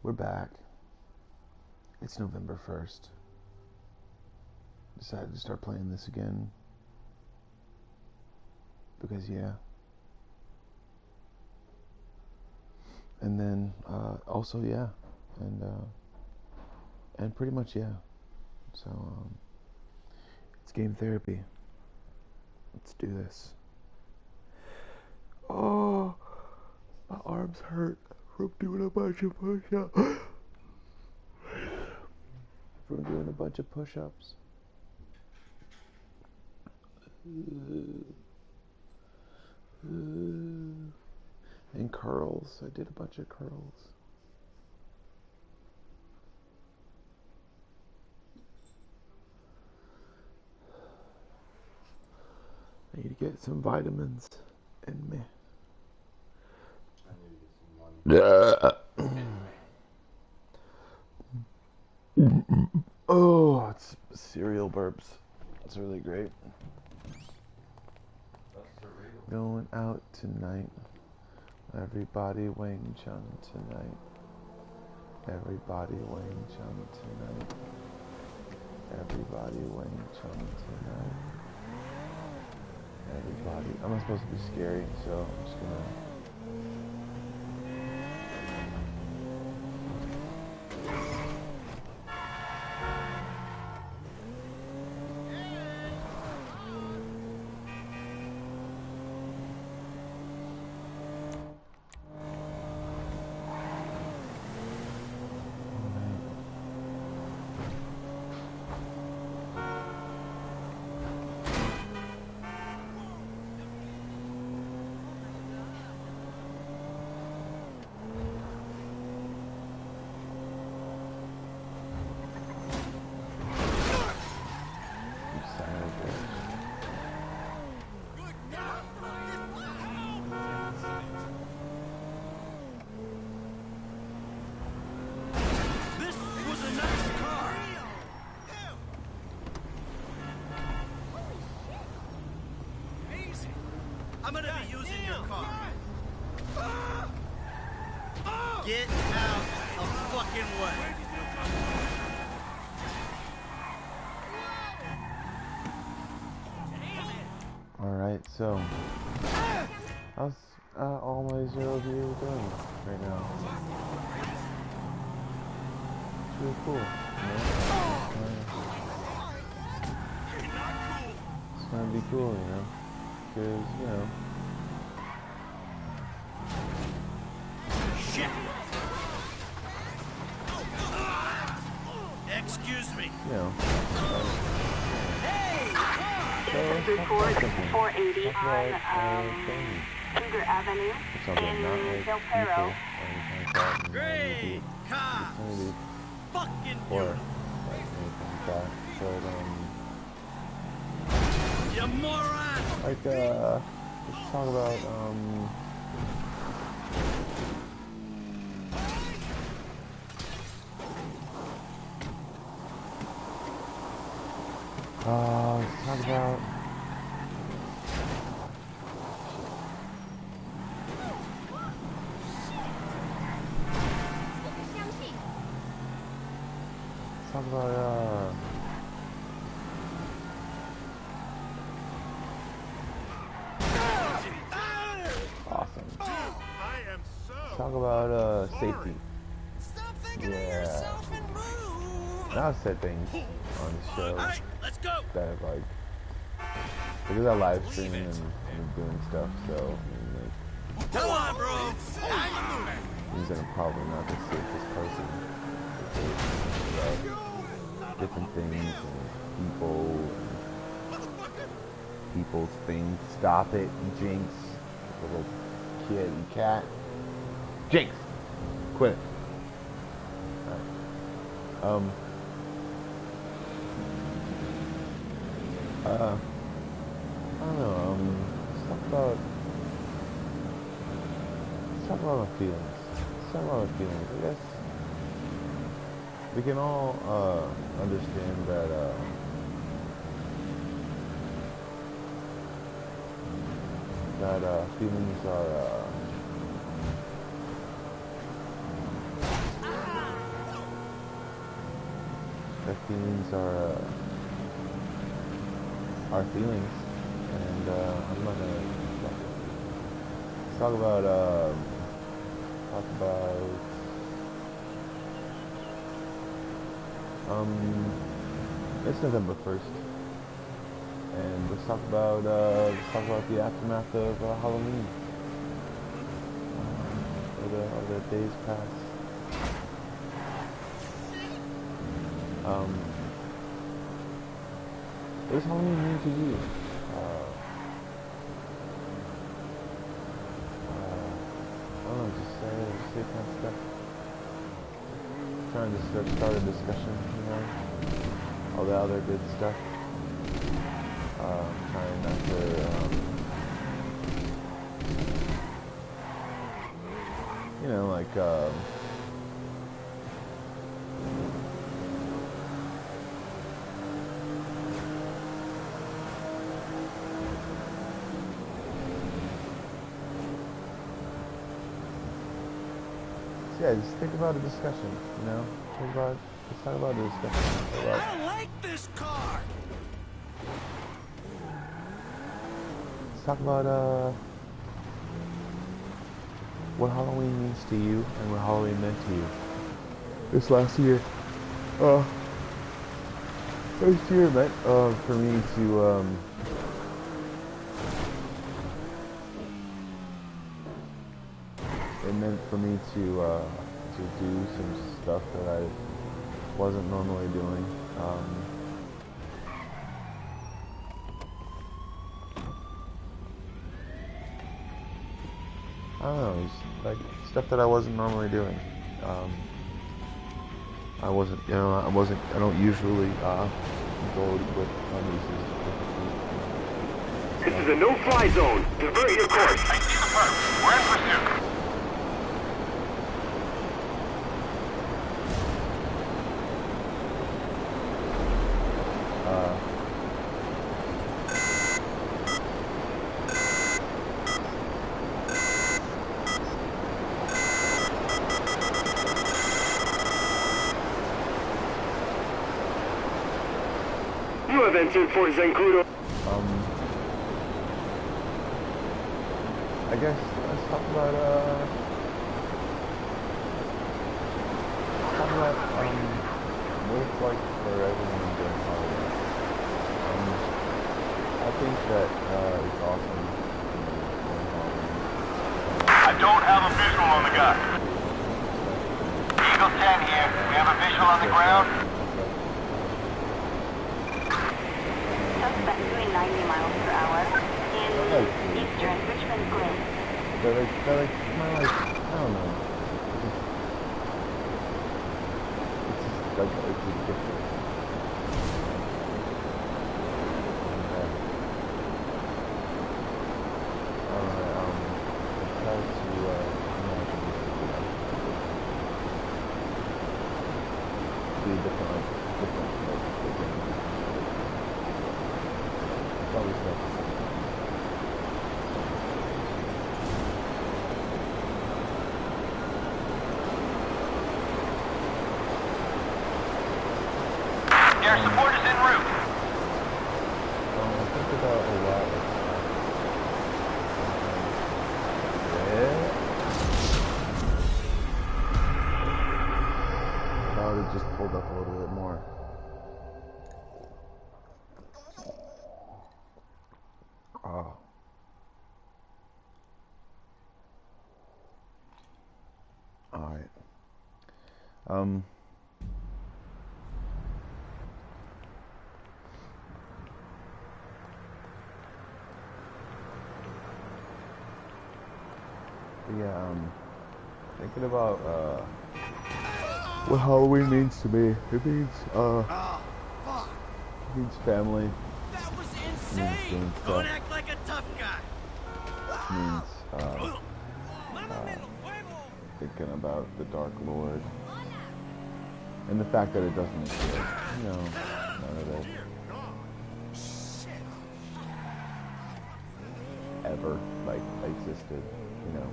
We're back. It's November 1st. Decided to start playing this again. Because, yeah. And then, also, yeah. And pretty much, yeah. So, it's game therapy. Let's do this. Oh, my arms hurt from doing a bunch of push-ups. From doing a bunch of push-ups. And curls. I did a bunch of curls. I need to get some vitamins in me. Oh, it's cereal burps. It's really great. Going out tonight. Everybody Wang Chun tonight. Everybody Wang Chun tonight. Everybody Wang Chun tonight. Everybody. I'm not supposed to be scary, so I'm just gonna. I'm gonna be using your car. Get out of fucking way. Alright, so how's all my 0 view doing right now? It's really cool, you know? It's gonna be cool, you know? Because, you know. Shit! Excuse me. You know. Hey! This is 480 on Cougar Avenue in Del Perro. Great! Cops! Fucking beautiful! You moron! Like, let's talk about, let's talk about, awesome. Let's talk about, safety. Yeah. And I've said things on the show that have, like, because I live stream and doing stuff, so, I mean, like, Come on, bro! these are probably not the safest person. About different things and people's things. Stop it, Jinx. Little kid and cat. Jinx! Quit it. Alright. I don't know, let's talk about my feelings. Let's talk about my feelings, I guess. We can all, understand that, feelings are, that feelings are feelings, and I'm not gonna let's talk about it's November 1st, and let's talk about the aftermath of Halloween. Of the days past. What does Halloween mean to you? I don't know, just say kind of stuff. Trying to start a discussion, you know, all the other good stuff. Trying not to, you know, like, yeah, just think about a discussion, you know? Let's talk about a discussion. I don't like this car! Let's talk about, what Halloween means to you and what Halloween meant to you this last year. This year meant, for me to, it meant for me to do some stuff that I wasn't normally doing. I don't know, just like stuff that I wasn't normally doing. I don't usually go with my nieces. This is a no-fly zone. Divert your course. I see the perp. We're in pursuit. You have entered Fort Zancudo. I guess let's talk about what it's like for everyone during Halloween. I think that it's awesome during Halloween. I don't have a visual on the guy. Eagle 10 here. We have a visual on the ground. Suspect doing 90 miles per hour in eastern Richmond Glen. They're like, kind of like, I don't know. It's just like, it's different. I try to imagine be different. It's always like, Air support is en route. I think about a lot of I would have just pulled up a little bit more. Oh. Alright. Yeah, thinking about, what Halloween means to me. It means, it means family. That was It means insane! doing Don't stuff. act like a tough guy! It means, thinking about the Dark Lord. And the fact that it doesn't exist. You know, none of it. Ever, like, existed, you know.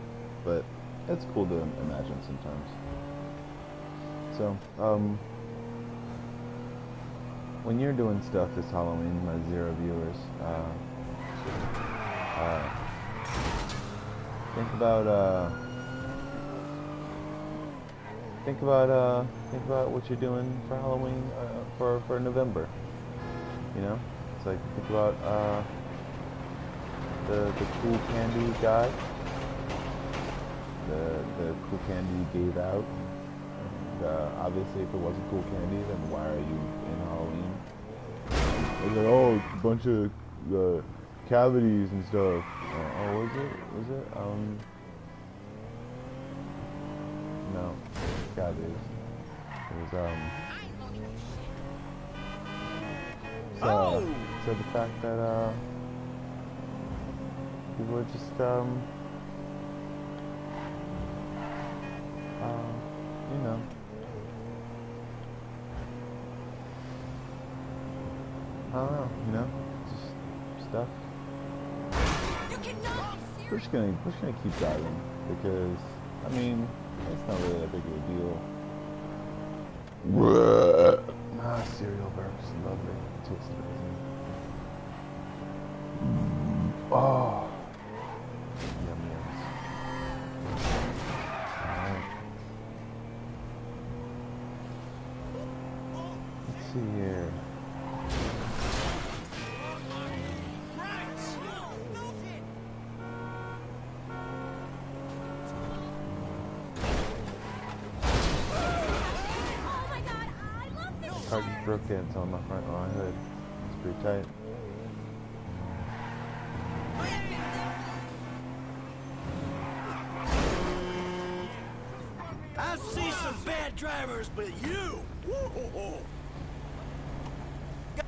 But it's cool to imagine sometimes. So, when you're doing stuff this Halloween, my 0 viewers, think about what you're doing for Halloween, for November. You know, it's like think about the cool candy guy, the cool candy you gave out. And obviously, if it wasn't cool candy, then why are you in Halloween? It's like, oh, it's a bunch of cavities and stuff. Oh, was it? No, cavities. It was so the fact that people are just you know, I don't know, you know, just stuff. We're just gonna keep driving because I mean it's not really that big of a deal. Cereal burps, lovely, tasty. Oh, yum yums. Alright. Let's see here. Car just broke in, so on my front on my hood. It's pretty tight. I see some bad drivers, but you! Whoa.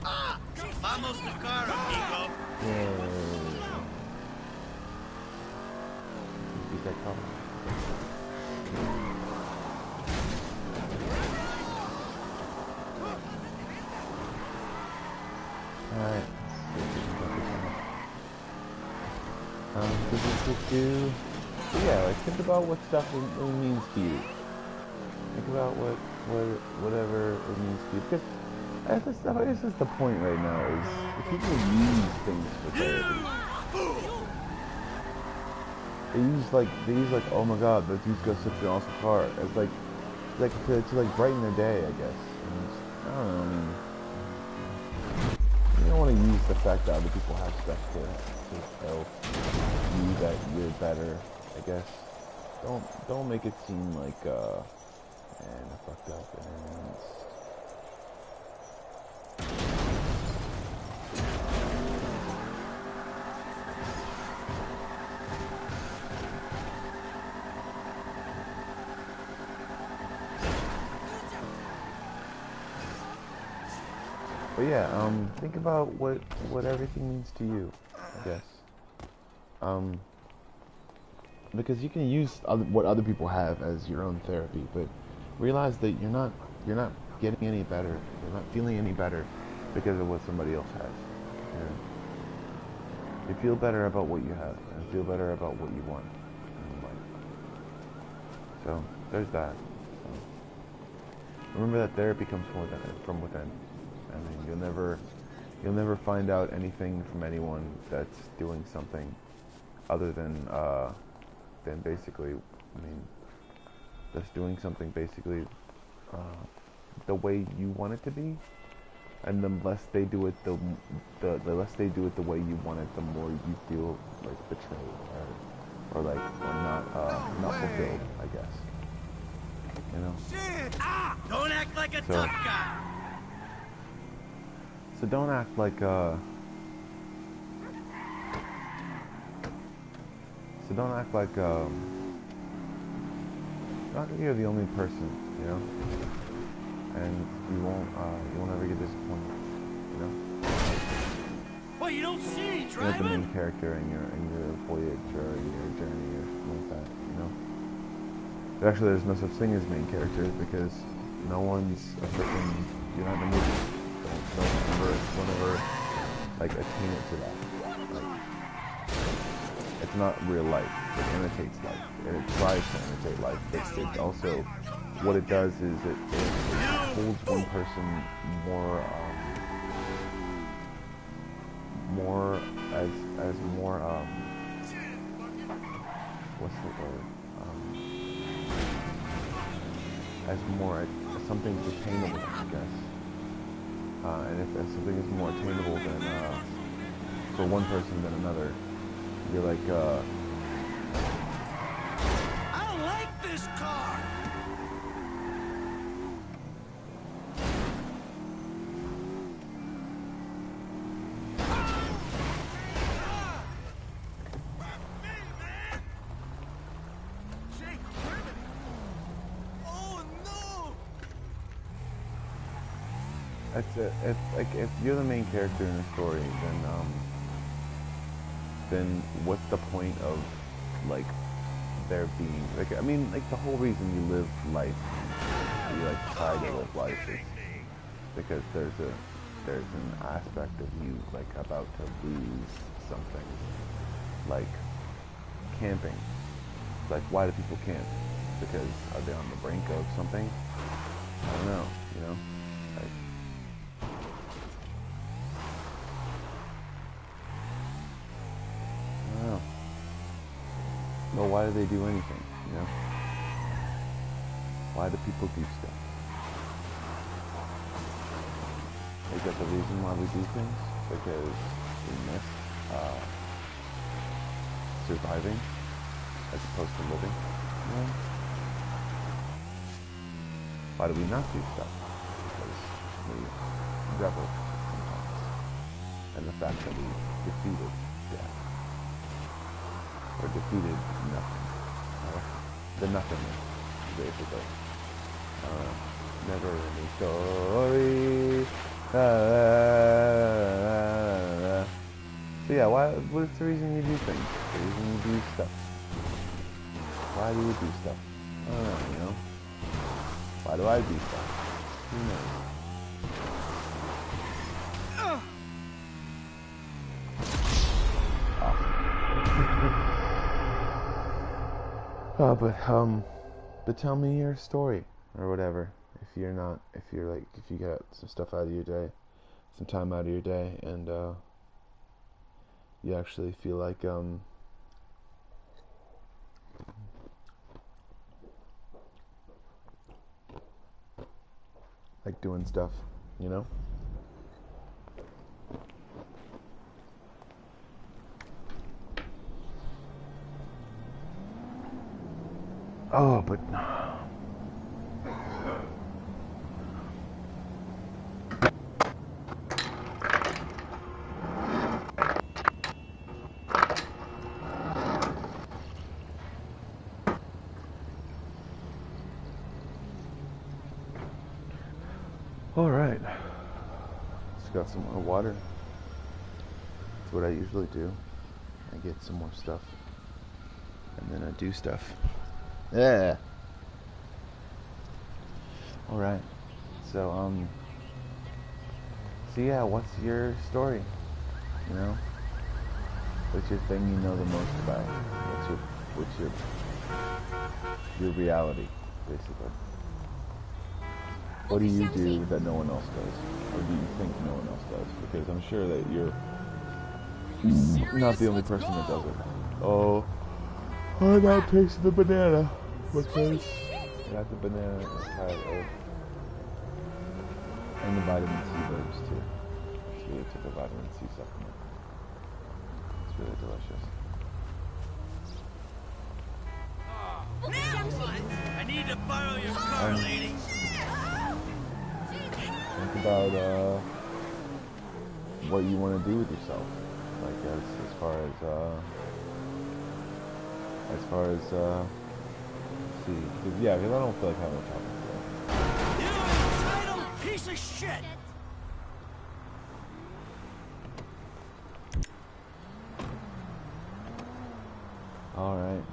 Ah! Vamos to car, amigo. Yeah. Keep that coming. Alright. Yeah, like think about what stuff it means to you. Think about whatever it means to you. Because I guess that's the point right now is if people use things for therapy. They use like oh my god, that dude's got such an awesome car. It's like to like brighten their day, I guess. And I don't know, I mean you don't want to use the fact that other people have stuff to tell you that you're better, I guess. Don't make it seem like man, I fucked up and but yeah, think about what everything means to you, I guess. Because you can use what other people have as your own therapy, but realize that you're not getting any better, you're not feeling any better because of what somebody else has. You feel better about what you have, and feel better about what you want in life. So there's that. So, remember that therapy comes from within. I mean, you'll never find out anything from anyone that's doing something other than basically, I mean, that's doing something basically the way you want it to be, and the less they do it, the less they do it the way you want it, the more you feel like betrayed or not fulfilled, I guess. You know. Don't act like a tough guy. So don't act like you're the only person, you know, and you won't ever get disappointed, you know. Well, you don't see me You're not the main character in your voyage or in your journey or something like that, you know. But actually, there's no such thing as main characters because no one's a freaking. You're not in the movie. Don't ever like attain it to that. Like, it's not real life. It imitates life, and it tries to imitate life. But it also, what it does is it holds one person more more as more what's the word? As more something's attainable, I guess. And if something is more attainable than for one person than another, you're like I don't like this car. That's it. If you're the main character in the story, then what's the point of like there being like, I mean, like the whole reason you live life, you like try to live life, is because there's an aspect of you like about to lose something, like camping. Like, why do people camp? Because are they on the brink of something? I don't know, you know? Like, I don't know. Well, why do they do anything, you know? Why do people do stuff? Is that the reason why we do things? Because we miss surviving as opposed to living? You know? Why do we not do stuff? Because we revel sometimes in the fact that we defeated death. Or defeated nothing. The nothingness, basically. Never ending story. So yeah, what's the reason you do things? The reason you do stuff. Why do you do stuff? I don't know, you know? Why do I do stuff? Who knows? But tell me your story or whatever. If you get some stuff out of your day, some time out of your day, and you actually feel like doing stuff, you know? Oh, but all right. Just got some more water. That's what I usually do. I get some more stuff, and then I do stuff. Yeah. All right. So yeah, what's your story? You know, what's your thing you know the most about? What's your reality, basically? What do you do that no one else does, or do you think no one else does? Because I'm sure that you're not the only person that does it. Oh, I'm not tasting the banana. Because I got the banana inside and the vitamin C herbs too. It's really took a vitamin C supplement. It's really delicious. I need to borrow your car, lady. Think about what you want to do with yourself. Like as far as see, because I don't feel like having a topic today. You entitled piece of shit! All right.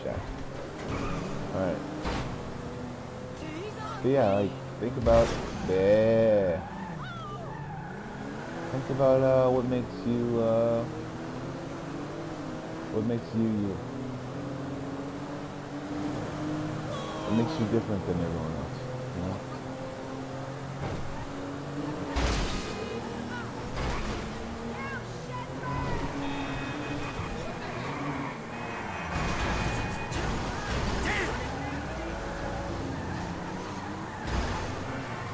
Shit. All right. But yeah, like think about what makes you you. What makes you different than everyone else, you know?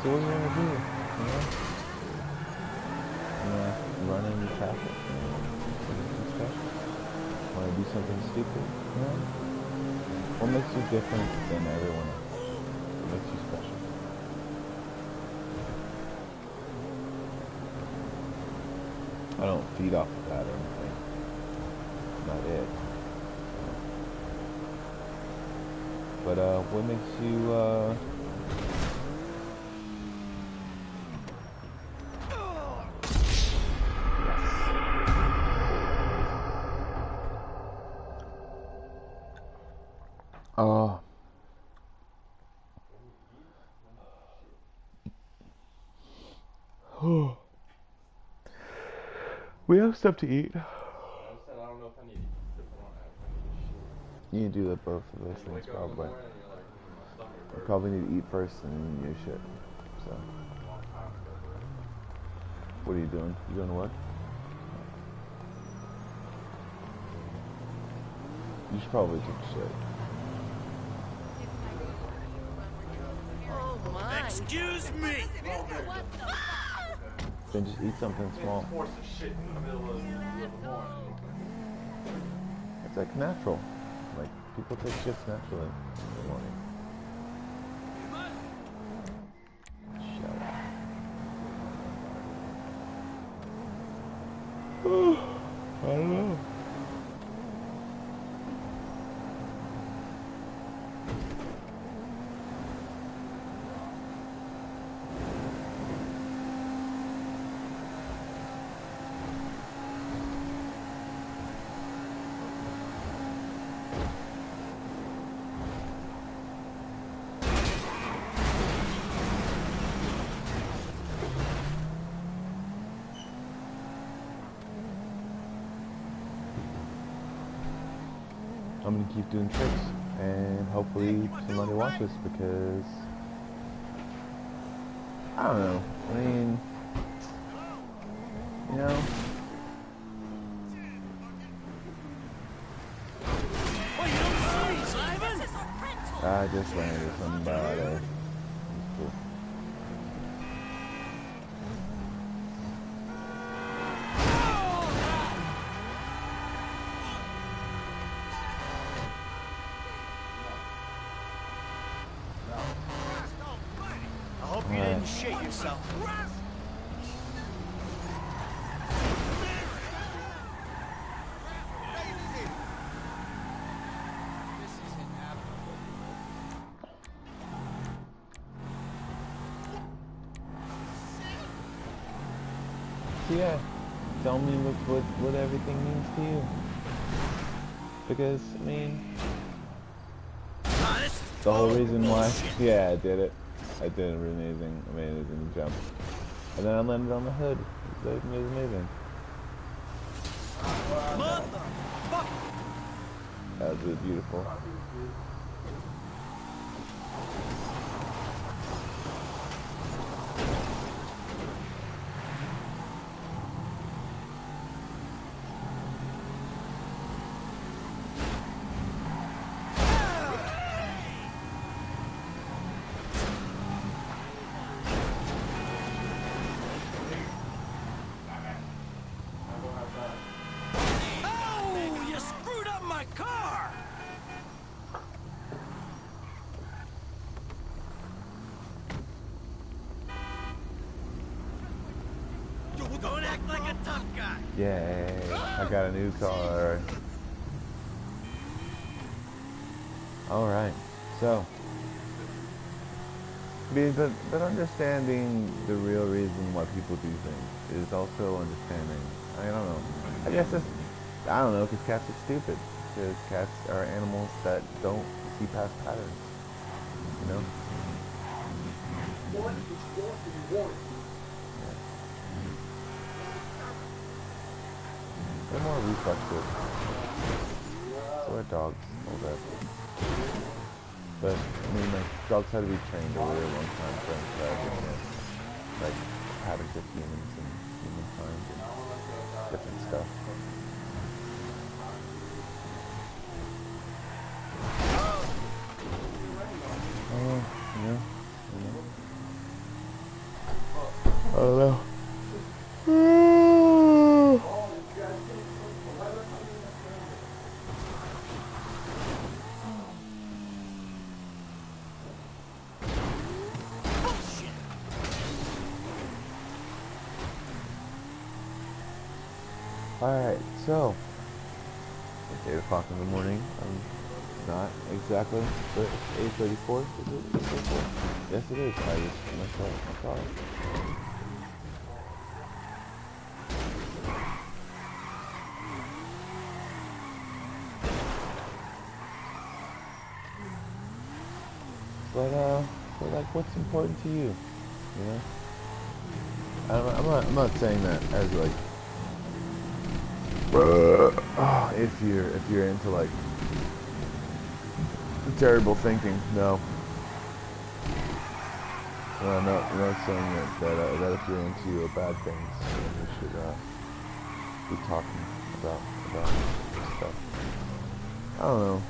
So what are you gonna do, you know? You wanna run into traffic, you know? Something special? Wanna do something stupid, you know? What makes you different than everyone else? What makes you special? I don't feed off of that or anything. Not it. But what makes you we have stuff to eat. You do the both of those things probably. You probably need to eat first and then your shit. So, what are you doing? You going to work? You should probably take a shit. Oh my! Excuse me. Then just eat something small. It's like natural. Like people take shits naturally in the morning. Shut up. I don't know. I'm gonna keep doing tricks and hopefully somebody watches because I don't know. I mean, you know, I just landed somebody. It's cool. I hope you didn't shit yourself. So yeah, tell me what everything means to you. Because, I mean, the whole reason why, yeah, I did it. I did an amazing jump. And then I landed on the hood. It was amazing. That was really beautiful. Don't act like a tough guy. Yay, I got a new car. Alright, so, but understanding the real reason why people do things is also understanding, I don't know, I guess it's, I don't know, because cats are stupid, because cats are animals that don't see past patterns, you know? One is one. They're more reflexive. So are dogs, all that. But I mean, like dogs had to be trained over a long time for them to understand like habits of humans and humankind and different stuff. Yeah. I don't know. Alright, so it's 8 o'clock in the morning. Not exactly, but it's 8:34. Is it 8:34? Yes, it is. I just messed up. I'm sorry. But like, what's important to you? You know? I'm not saying that as like, if you're into like terrible thinking. No. I'm not saying that if you're into bad things, then you should be talking about stuff. I don't know.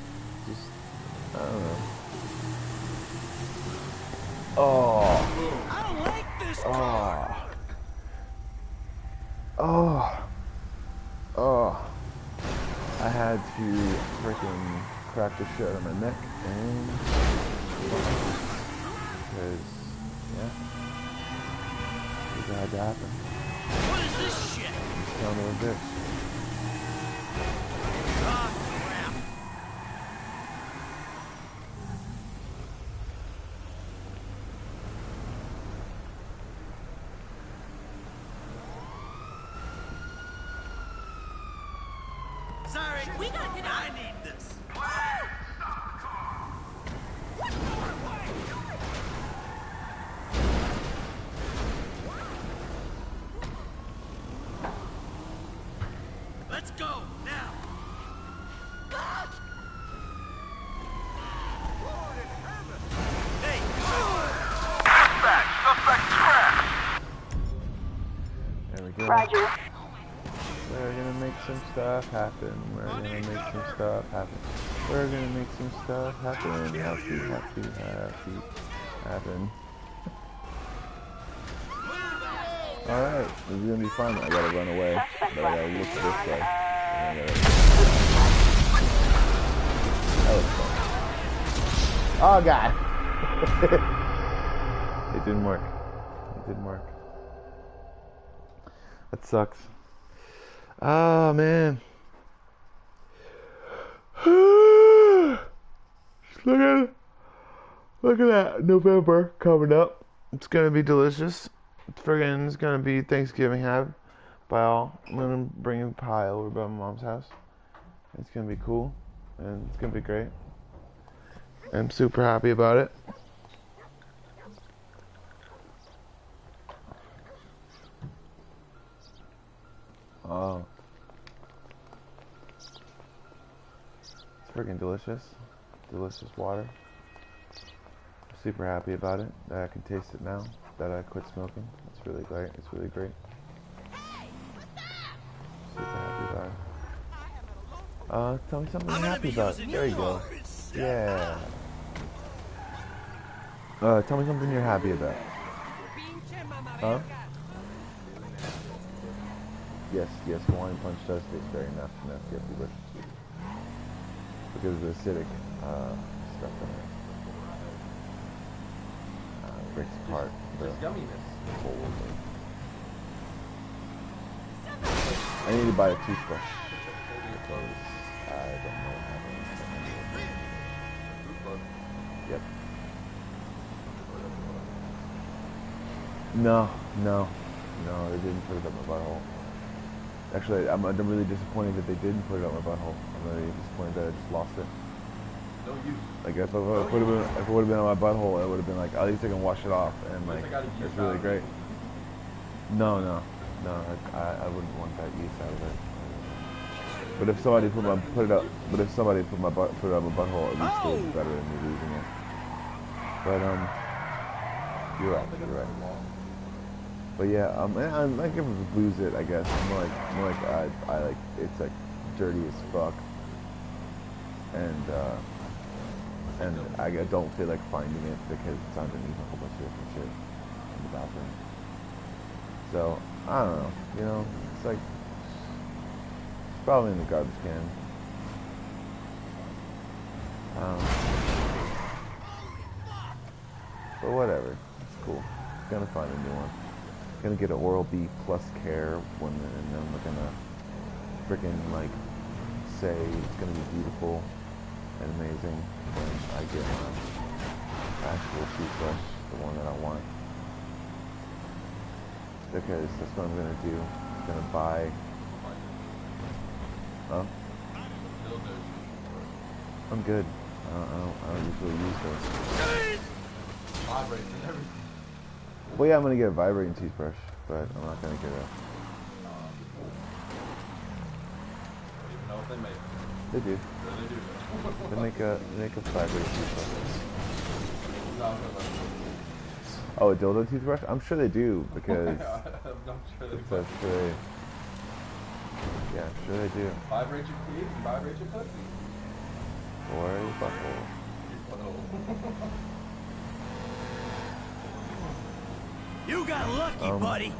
I don't know. Oh. I don't like this car. I had to freaking crack the shit out of my neck and because it had to happen. What is this shit? Just tell me a bitch. Ah, crap. Sorry, we gotta get out. I need this. Let's go now. Hey, Dispatch, suspect trapped. There we go. Roger. We're gonna make some stuff happen. We're gonna make some stuff happen. We're gonna make some stuff happen. Happy happen. Alright, this is gonna be fun. I gotta run away, but I gotta look this way. That was fun. Oh god! It didn't work. It didn't work. That sucks. Oh man. Look at that. November coming up. It's gonna be delicious. It's gonna be Thanksgiving by all. I'm gonna bring a pie over by my mom's house. It's gonna be cool and it's gonna be great. I'm super happy about it. Oh. It's freaking delicious. Delicious water. I'm super happy about it. That I can taste it now. That I quit smoking. It's really great. It's really great. Super happy about it. Tell me something you're happy about. There you go. Yeah. Tell me something you're happy about. Huh? Yes, Hawaiian Punch does taste very nasty, delicious. Because of the acidic stuff in it. Breaks apart the whole thing. I need to buy a toothbrush because I don't know how to. Yep. No, they didn't put it up my butthole. Actually, I'm really disappointed that they didn't put it up my butthole. I'm really disappointed that I just lost it. No use. Like if it would have been on my butthole, it would have been like at least I can wash it off and like it's really great. No, I wouldn't want that use out of it. But if somebody put it on my butthole, at least it was better than me losing it. But you're right. But yeah, and I give it lose it. I guess more like I like it's like dirty as fuck, and I don't feel like finding it because it's underneath a whole bunch of different shit in the bathroom. So I don't know. You know, it's like it's probably in the garbage can. But whatever, it's cool. Gonna find a new one. Gonna get an Oral-B plus care one, and then we're gonna freaking like say it's gonna be beautiful and amazing when I get my actual toothbrush, the one that I want. Because that's what I'm gonna do. I'm gonna buy. Oh, I'm good. I don't usually use those. Vibrates and everything. Well, yeah, I'm gonna get a vibrating toothbrush, but I'm not gonna get a. Even know what they make. They do. Yeah, they do. They make a vibrating toothbrush. No, Oh, a dildo toothbrush? I'm sure they do because. I'm sure they I'm sure yeah, I'm sure they do. vibrate your kids and vibrate your pussy. Or your butthole. You got lucky, buddy.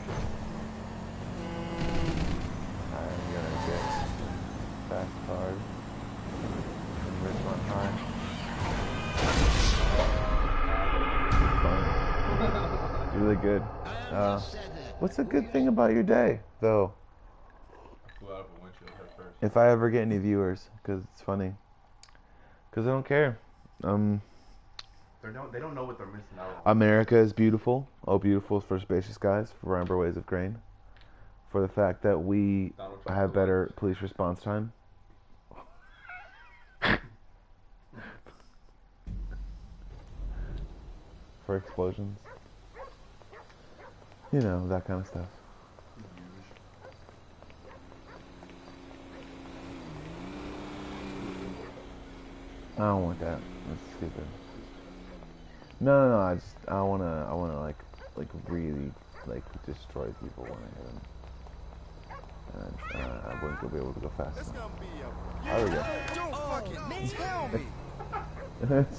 I'm gonna get fast card in Richmond High. It's fun. It's really good. What's a good thing about your day, though? I flew out of a windshield head first. If I ever get any viewers, because it's funny. Because I don't care. They don't know what they're missing out on. America is beautiful. Oh, beautiful for spacious skies, for ramber ways of grain. For the fact that we have better police response time. For explosions. You know, that kind of stuff. I don't want that. That's stupid. No. I wanna like really like destroy people when I hit them. And I wouldn't be able to go fast enough. There we go. Don't fucking tell me.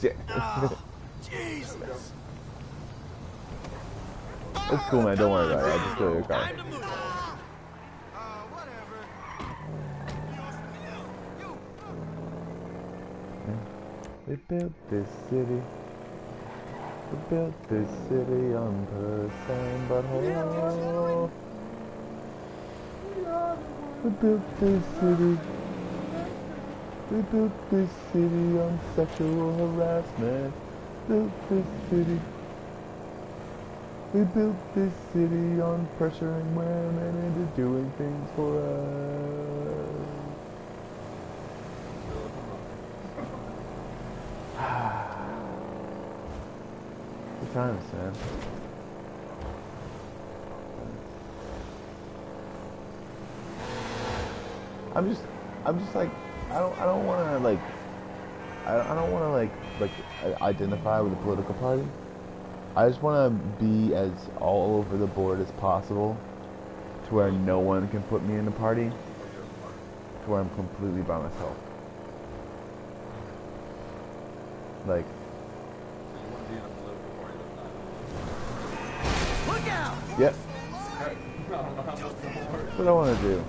Shit. Oh, Jesus. It's cool, man. Don't worry about it. I just stole your car. Time to move. Whatever. We built this city. We built this city on percent butthole. We built this city. We built this city on sexual harassment. Built this city. We built this city on pressuring women into doing things for us. Good times, man. I'm just like, I don't want to like, I don't want to like identify with a political party. I just want to be as all over the board as possible, to where no one can put me in a party, to where I'm completely by myself. Like. Look out! Yep. That's what I want to do.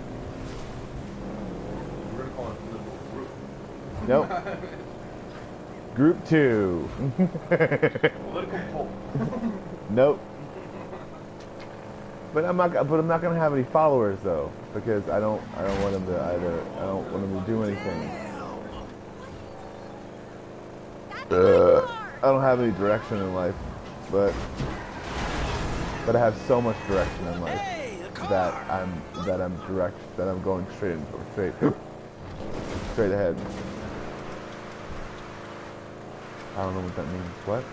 We're gonna call it political group. Nope. Group 2. Political cult. Nope. But I'm not gonna have any followers though, because I don't want them to either. I don't want them to do anything. I don't have any direction in life, but I have so much direction in life that I'm going straight ahead. I don't know what that means. What?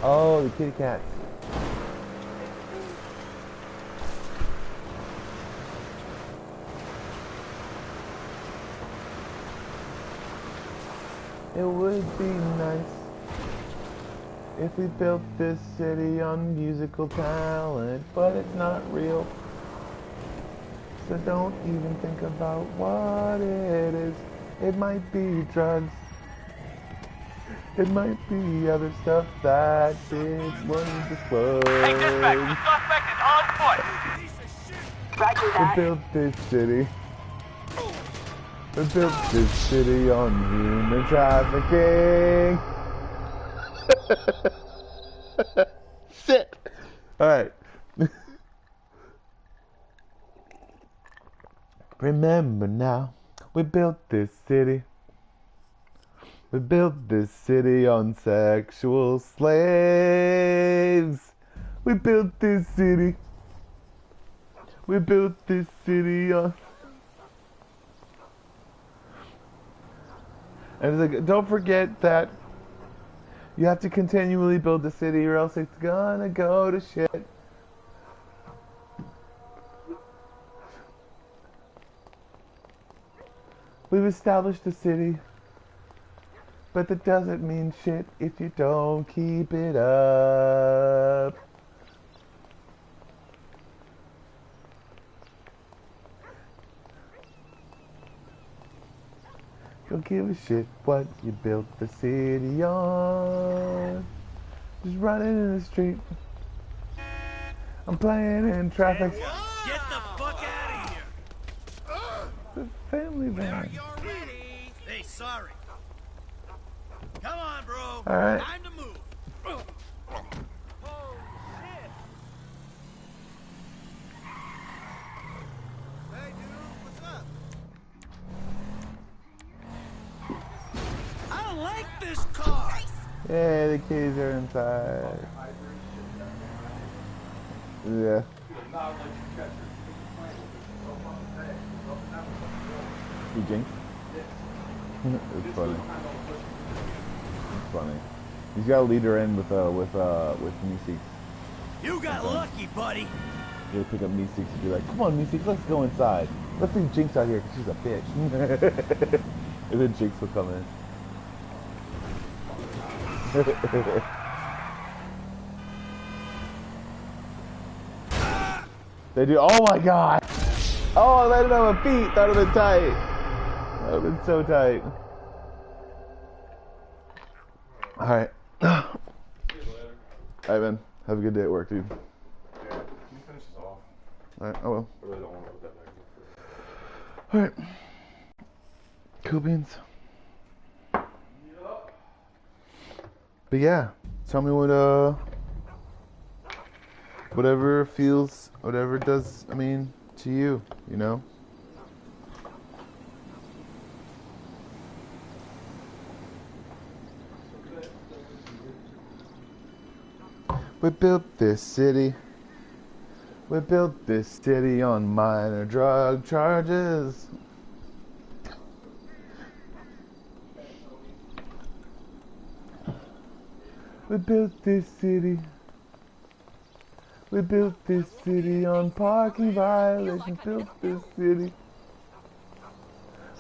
Oh, the kitty cats. It would be nice If we built this city on musical talent, but it's not real. So don't even think about what it is. It might be drugs. It might be other stuff that it won't disclose. Hey, dispatch, the suspect is on foot. Roger We that. built this city. We built this city on human trafficking. Shit. Alright. Remember now, we built this city. We built this city on sexual slaves. We built this city. We built this city on... And it's like, don't forget that you have to continually build the city or else it's gonna go to shit. We've established a city, but that doesn't mean shit if you don't keep it up. Don't give a shit what you built the city on. Just running in the street. I'm playing in traffic. Get the fuck out of here! The family van. You're ready. Hey, sorry. Come on, bro. Alright. Time to move. Oh, shit. Hey, dude, what's up? I don't like this car. Yeah, the keys are inside. Yeah. You jinx? It's funny. It's funny. He's got to lead her in with Meeseeks. You got lucky, buddy. You gotta pick up Meeseeks and be like, come on, Meeseeks, let's go inside. Let's leave Jinx out here because she's a bitch. And then Jinx will come in. They do. Oh my god! Oh, I landed on my feet. That would have been tight. That would have been so tight. Alright. Alright, man. Have a good day at work, dude. Yeah, can you finish this off? Alright, I will. I really don't want to put that back. Alright. Cool beans. But yeah, tell me what, whatever feels, whatever does, I mean, to you, you know? We built this city. We built this city on minor drug charges. We built this city. We built this city on parking violations. Built this city.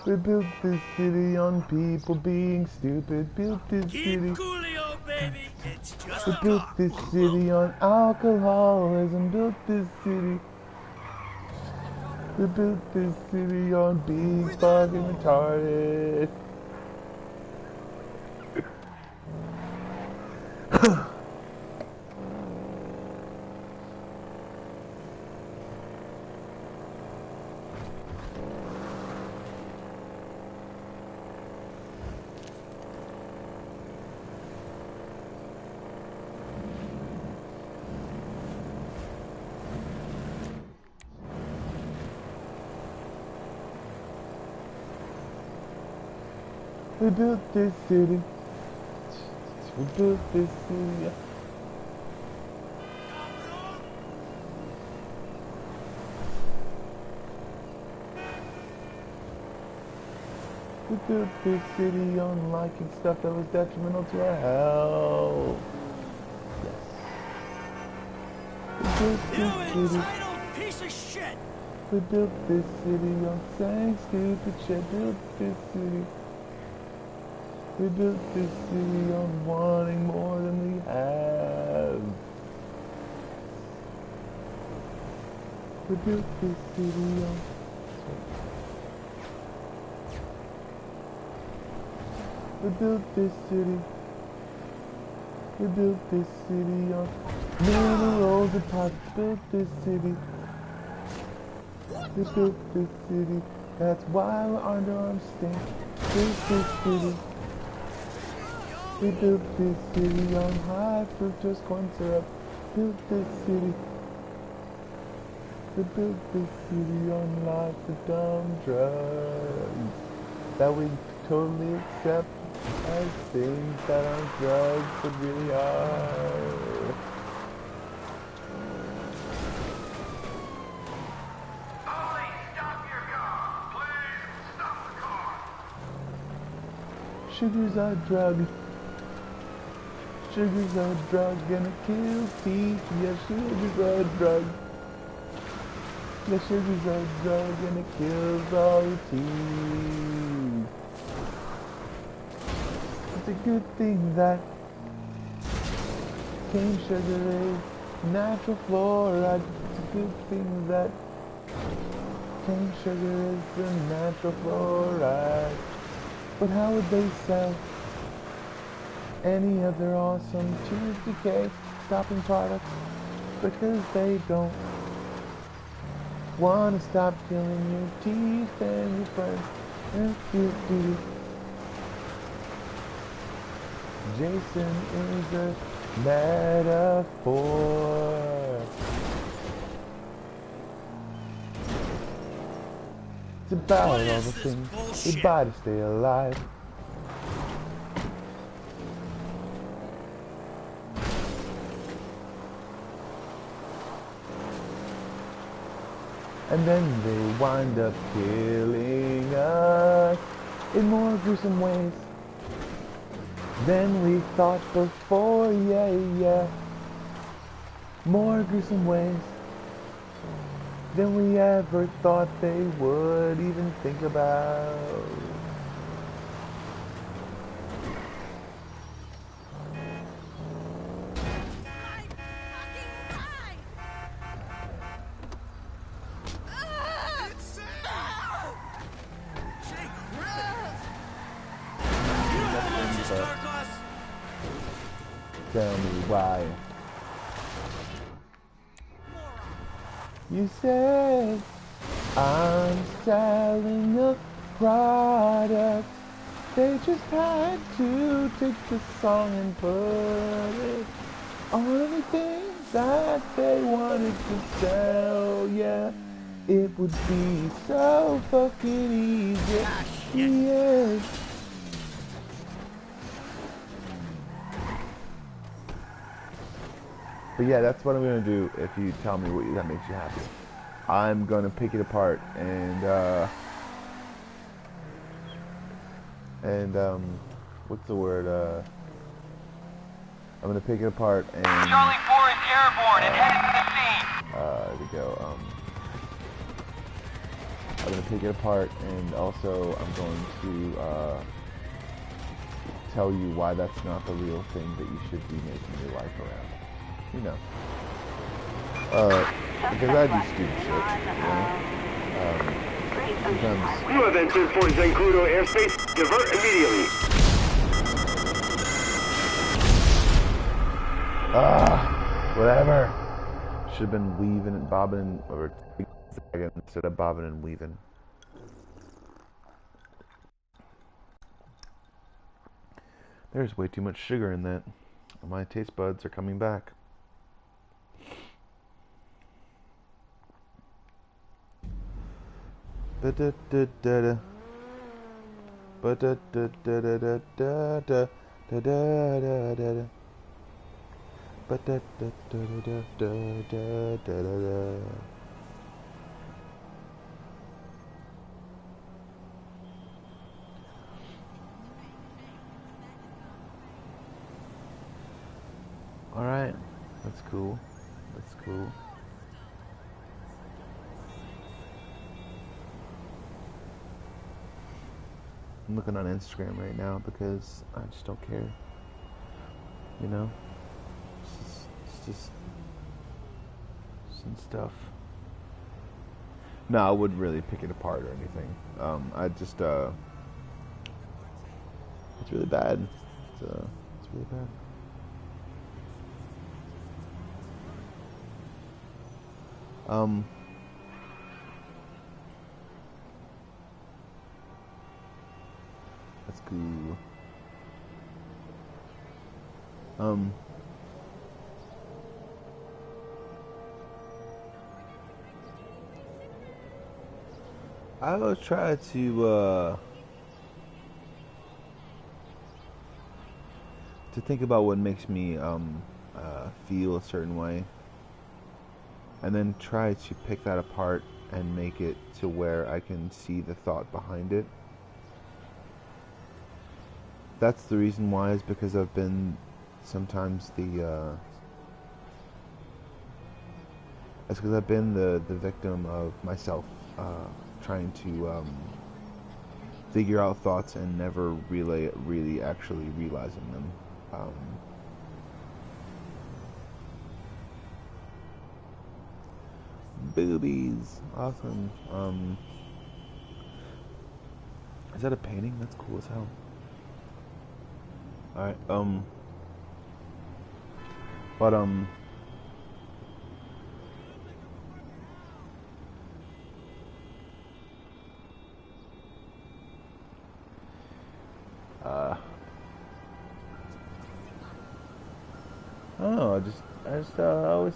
We built this city on people being stupid. Built this Keep city. coolio, baby. It's just We a built car. this city on alcoholism. Built this city. We built this city on being fucking retarded. We built this city. We built this city. We built this city on liking stuff that was detrimental to our health. Yes. We built You this city. entitled piece of shit. We built this city on saying stupid shit. Built this city. We built this city on wanting more than we have. We built this city on... We built this city. We built this city on minerals and pipes. Built this city. We built this city. That's why we're underarms stink. Built this city. We built this city on high fructose corn syrup. Built this city. We built this city on lots of dumb drugs that we totally accept as things that aren't drugs but really are. Ollie, stop your car! Please, stop the car! Sugar's a drug. Sugar's a drug and it kills teeth. Yeah, sugar's a drug. Yeah, sugar's a drug and it kills all your teeth. It's a good thing that cane sugar is natural fluoride. It's a good thing that cane sugar is a natural fluoride. But how would they sell any other awesome tooth decay stopping products? Because they don't want to stop killing your teeth and your friends. Jason is a metaphor. It's about all the things we buy to stay alive. And then they wind up killing us in more gruesome ways than we thought before, yeah. More gruesome ways than we ever thought they would even think about. Tell me why. You said I'm selling a product. They just had to take the song and put it on anything that they wanted to sell. Yeah, it would be so fucking easy. Yeah. But yeah, that's what I'm gonna do if you tell me that makes you happy. I'm gonna pick it apart and what's the word? I'm gonna pick it apart and Charlie 4 is airborne and headed to the scene. there we go. I'm gonna pick it apart and also I'm going to tell you why that's not the real thing that you should be making your life around. You know, because I do stupid shit, you know? Sometimes... You have entered Fort Zancudo airspace. Divert immediately. Whatever. Should have been weaving and bobbing, or instead of bobbing and weaving. There's way too much sugar in that. My taste buds are coming back. Ba da da da da. Ba da da da da da da da da da da da. Ba da da da da da da da da. All right, that's cool. That's cool. looking on Instagram right now because I just don't care. You know? It's just some stuff. No, I wouldn't really pick it apart or anything. I just, it's really bad. It's really bad. That's cool. I will try to think about what makes me feel a certain way, and then try to pick that apart and make it to where I can see the thought behind it. That's the reason why, is because I've been sometimes it's because I've been the victim of myself trying to figure out thoughts and never really actually realizing them. Boobies, awesome. Is that a painting? That's cool as hell. Alright, but I don't know, I always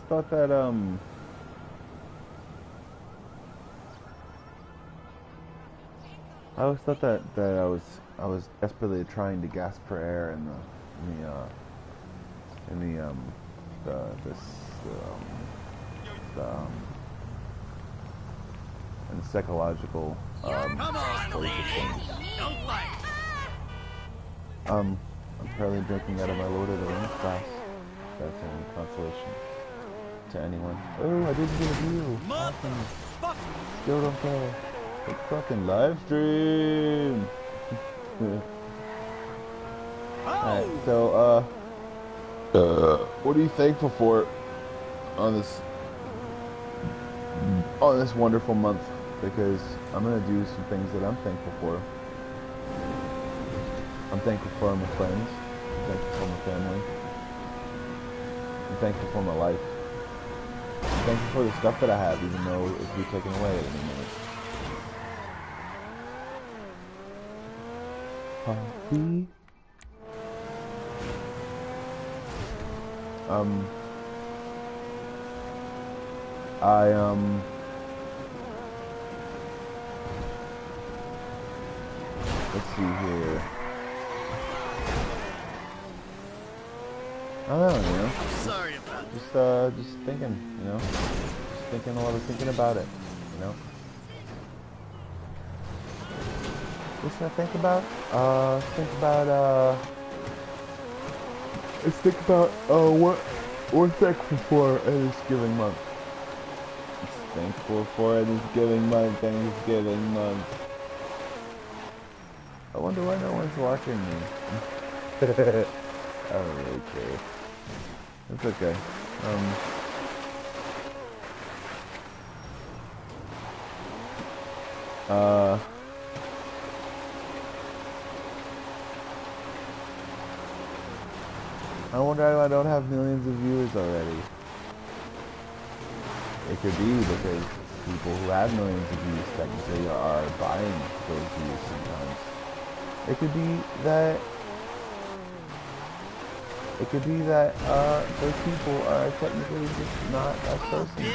thought that, I was desperately trying to gasp for air in the psychological Come on, lady. Don't fight. I'm currently drinking out of my Lord of the Rings glass. That's any consolation to anyone. Oh, I didn't get a view. Awesome. Still don't care. It's fucking live stream. Alright, so what are you thankful for on this wonderful month? Because I'm gonna do some things that I'm thankful for. I'm thankful for my friends. I'm thankful for my family. I'm thankful for my life. I'm thankful for the stuff that I have, even though it could be taken away at any minute. Coffee. Let's see here. I don't know, you know. Sorry about just thinking, you know. Just thinking while I was thinking about it, you know. What's that think about? Let's think about what we're thankful for in this giving month. Thankful for this giving month, Thanksgiving month. I wonder why no one's watching me. I don't really care. It's okay. I wonder why I don't have millions of viewers already. It could be because people who have millions of views technically are buying those views sometimes. It could be that those people are technically just not a person,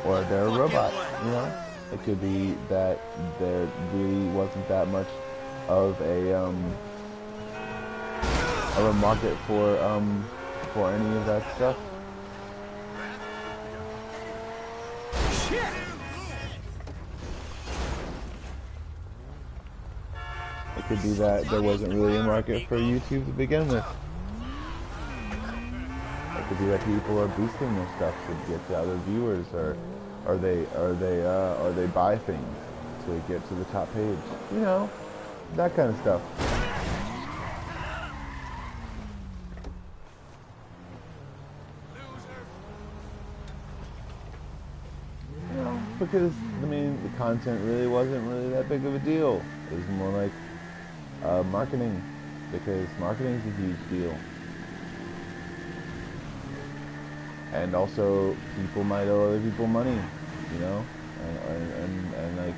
or they're a robot, you know? It could be that there really wasn't that much of a market for any of that stuff. It could be that there wasn't really a market for YouTube to begin with. It could be that people are boosting their stuff to get to other viewers, or they buy things to get to the top page. You know, that kind of stuff. You know, because I mean, the content really wasn't really that big of a deal. It was more like marketing, because marketing is a huge deal. And also, people might owe other people money, you know, and like,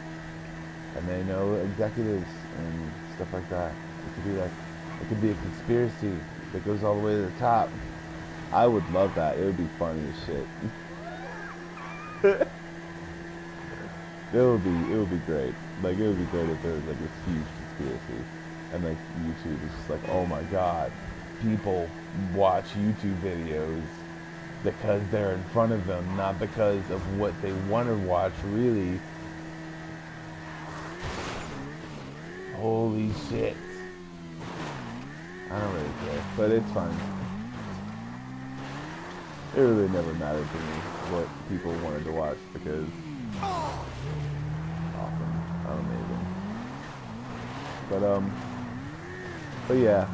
and they know executives and stuff like that. It could be like, it could be a conspiracy that goes all the way to the top. I would love that. It would be funny as shit. It would be great. Like, it would be great if there was like this huge conspiracy, and like YouTube is just like, oh my god, people watch YouTube videos because they're in front of them, not because of what they want to watch, really. Holy shit. I don't really care, but it's fine. It really never mattered to me what people wanted to watch, because awesome, amazing. But yeah,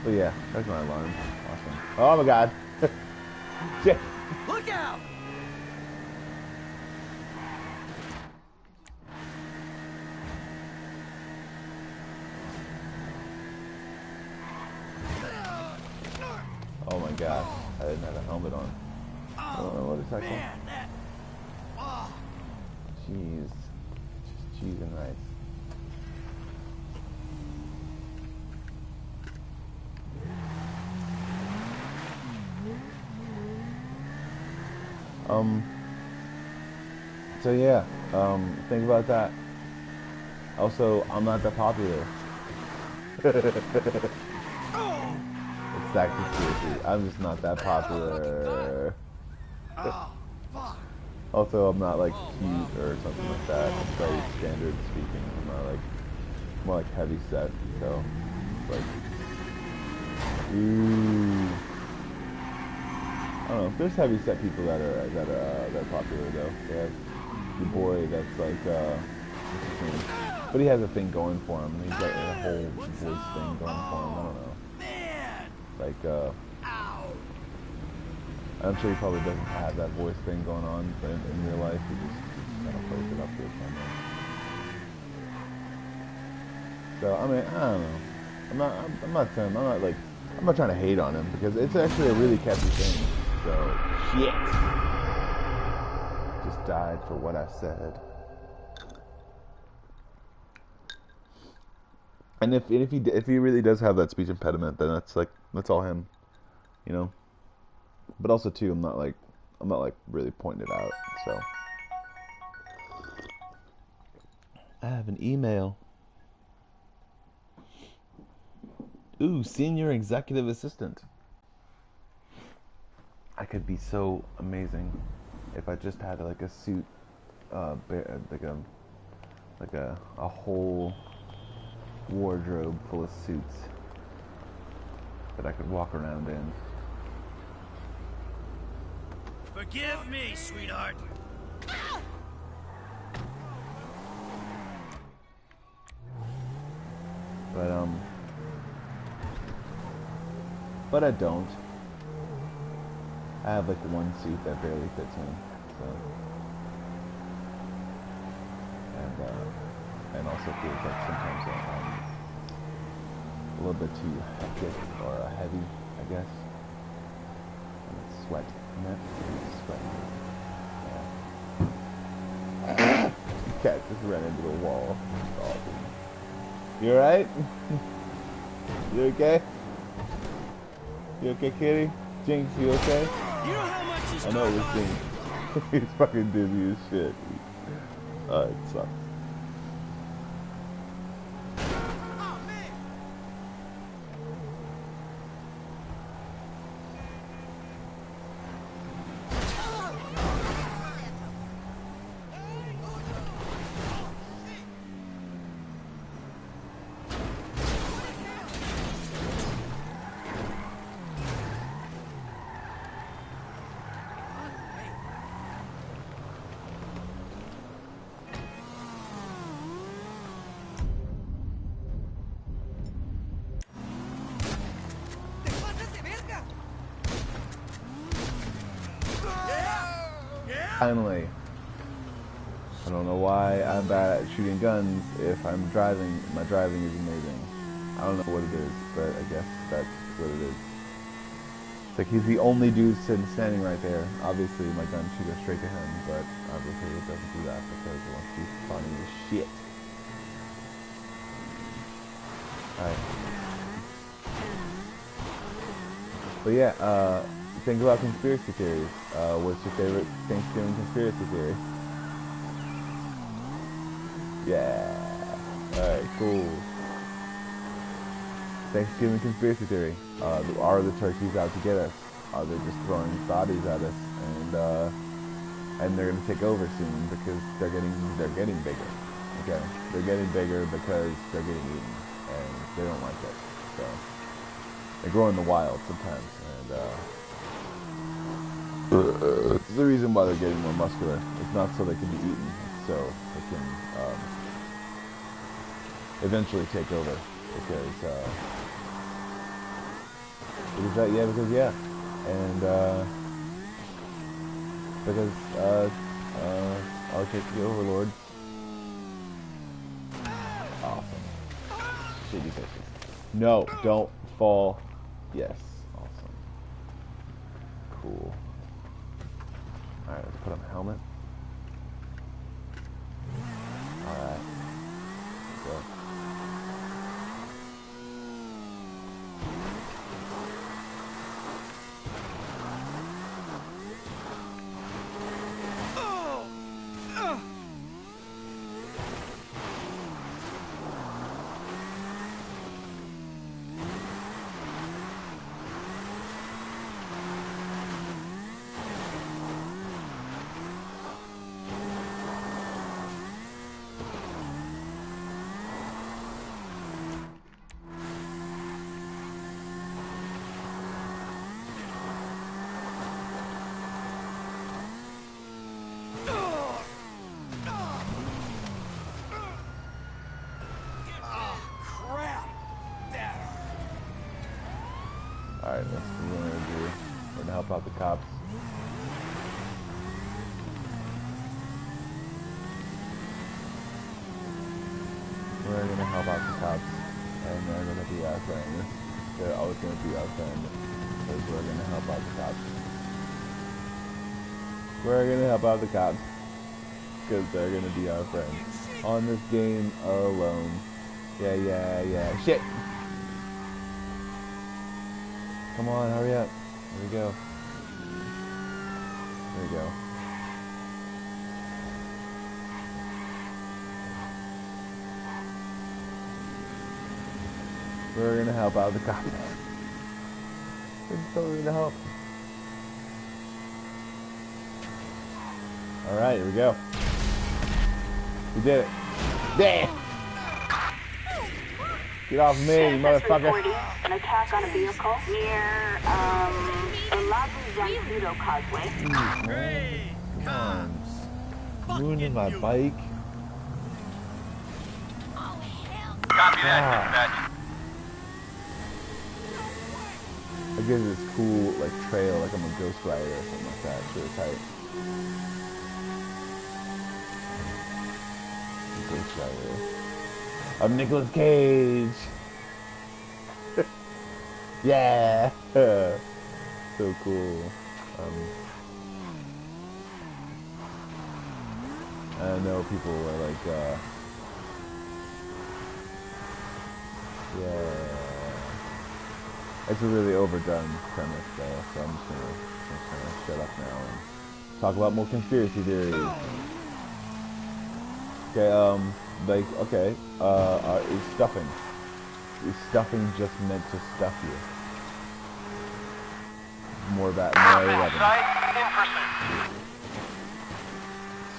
but yeah, that's my alarm. Awesome. Oh my god. Shit. Look out! Oh my god. I didn't have a helmet on. I don't know what it's like. Man, that... Oh. Jeez. Just cheese and rice. So yeah, think about that. Also, I'm not that popular. It's that conspiracy. I'm just not that popular. Oh, fuck. Also, I'm not like cute or something like that. It's very standard speaking. I'm not like, more like heavy set. So, like, ooh. I don't know. There's heavy set people that are popular though. They have the boy that's like what's his name? But he has a thing going for him. He's got a whole voice thing going for him. I don't know. Like I'm sure he probably doesn't have that voice thing going on in real life. He just kind of plays it up to the camera. So I mean, I don't know. I'm not trying to hate on him, because it's actually a really catchy thing. So, shit. Just died for what I said. And if he really does have that speech impediment, then that's all him, you know. But also too, I'm not really pointing it out. So, I have an email. Ooh, senior executive assistant. I could be so amazing if I just had like a suit, like a whole wardrobe full of suits that I could walk around in. Forgive me, sweetheart. But I don't. I have like one suit that barely fits me, so, and also feels like sometimes a little bit too hectic or heavy, I guess. And it's sweat in it. It's sweat. Yeah. Cat just ran into the wall. It's awesome. You alright? You okay? You okay, kitty? Jinx, you okay? You know how much this I know it was Jinx. He's fucking dizzy as shit. It sucks. Finally. I don't know why I'm bad at shooting guns if I'm driving. My driving is amazing. I don't know what it is, but I guess that's what it is. It's like he's the only dude standing right there. Obviously, my gun should go straight to him, but obviously it doesn't do that because it wants to be funny as shit. Alright. But yeah, think about conspiracy theories. What's your favorite Thanksgiving conspiracy theory? Yeah. Alright, cool. Thanksgiving conspiracy theory. Are the turkeys out to get us? Are they just throwing bodies at us and they're gonna take over soon because they're getting bigger. Okay? They're getting bigger because they're getting eaten and they don't like it. So they grow in the wild sometimes and it's the reason why they're getting more muscular. It's not so they can be eaten, it's so they can eventually take over. Because our turkey overlords. Awesome. Shitty fishes. No, don't fall. Yes. Awesome. Cool. Alright, let's put on the helmet. Alright. Go. Alright, that's what we're gonna do. We're gonna help out the cops. We're gonna help out the cops. And they're gonna be our friend. They're always gonna be our friend. Because we're gonna help out the cops. We're gonna help out the cops. Because they're gonna be our friend. On this game alone. Yeah. Shit! Come on, hurry up. There we go. There we go. We're gonna help out the cops. We're totally gonna help. Alright, here we go. We did it. Yeah! Get off me, you motherfucker. An attack on a vehicle near Labu Causeway. Great. Come on. Ruining my bike. Copy that, dispatch. It gives this cool, like, trail, like I'm a Ghost Rider or something like that. It's really tight. Ghost Rider. I'm Nicolas Cage. Yeah. So cool. I know people are like, yeah. It's a really overdone premise though, so I'm just gonna shut up now and talk about more conspiracy theories. Okay, is stuffing. Is stuffing just meant to stuff you? More about more 11.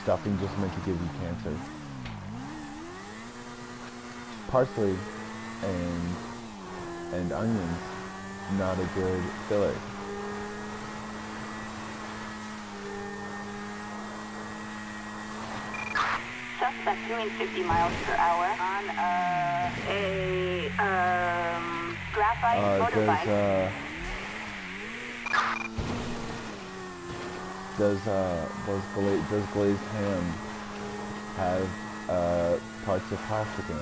Stuffing just meant to give you cancer. Parsley and onions, not a good filler. Suspect doing 50 miles per hour on a graphite motorbike. does glazed ham have parts of plastic in it?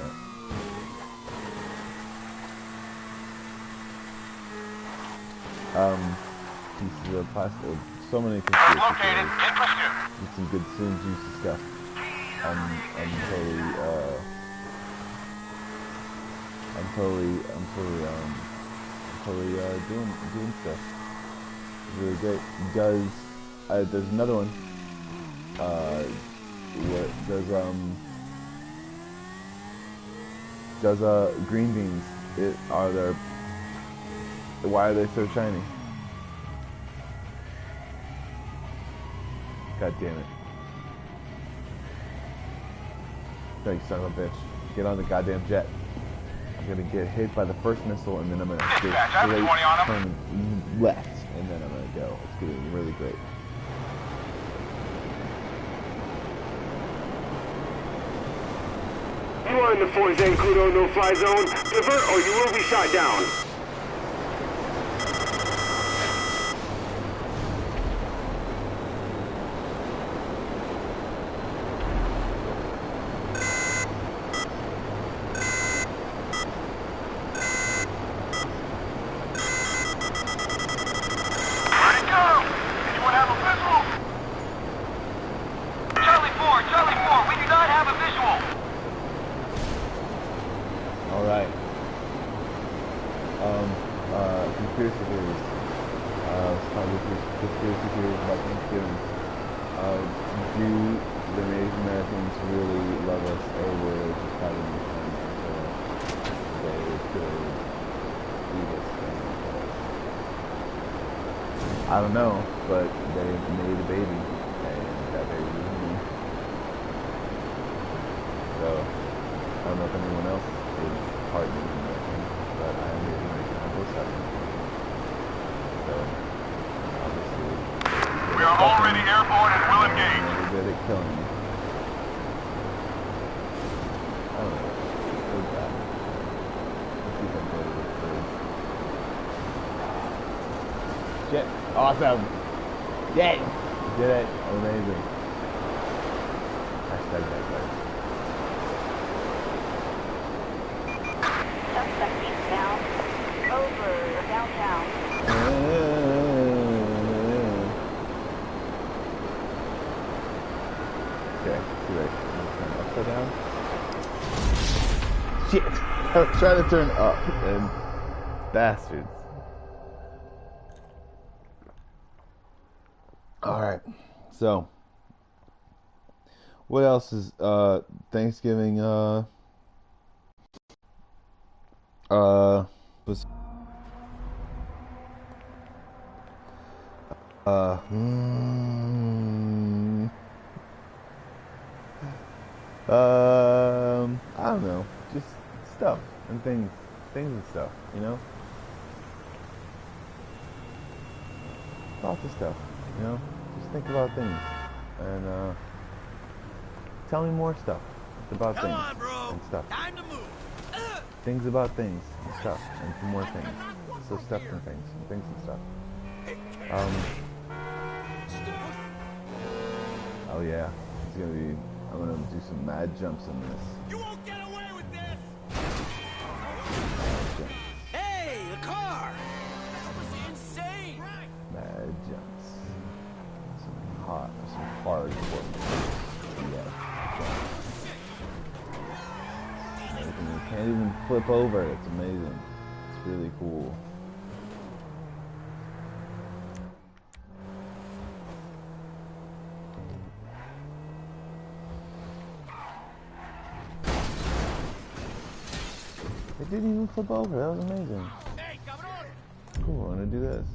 Pieces of plastic. So many conspiracy theories. And some good, soon juicy stuff. I'm totally doing stuff. It's really great. There's another one. Does green beans? Why are they so shiny? God damn it. No, you son of a bitch. Get on the goddamn jet. I'm gonna get hit by the first missile and then I'm gonna go straight turn left and then I'm gonna go. It's gonna be really great. You are in the Fort Zancudo no-fly zone. Divert or you will be shot down. I don't know, but they made a baby, and that baby was me. So, I don't know if anyone else is part of the American, but I am the American on both sides. So, obviously, we are already airborne and will engage. They're good at killing me. I don't know. It was bad. I think I'm good at it. Shit. Awesome. Yay. Did it. Amazing. Hashtag that guy. Suspect eastbound. Over downtown. Okay. See right. Turn upside down. Shit. I was trying to turn up and bastards. Alright, so what else is Thanksgiving was I don't know, just stuff and things and stuff, you know? Lots of stuff, you know? Just think about things and tell me more stuff about Come things on, bro. and stuff. Time to move. Things about things and stuff and some more things. So stuff and things and stuff. Oh yeah, it's gonna be. I'm gonna do some mad jumps in this. You won't get away with this. Mad jumps. Hey, the car. That was insane. Mad jumps. Some hardcore. Yeah. Amazing. You can't even flip over. It's amazing. It's really cool. It didn't even flip over. That was amazing. Hey, cabrón. Cool. I'm gonna do this.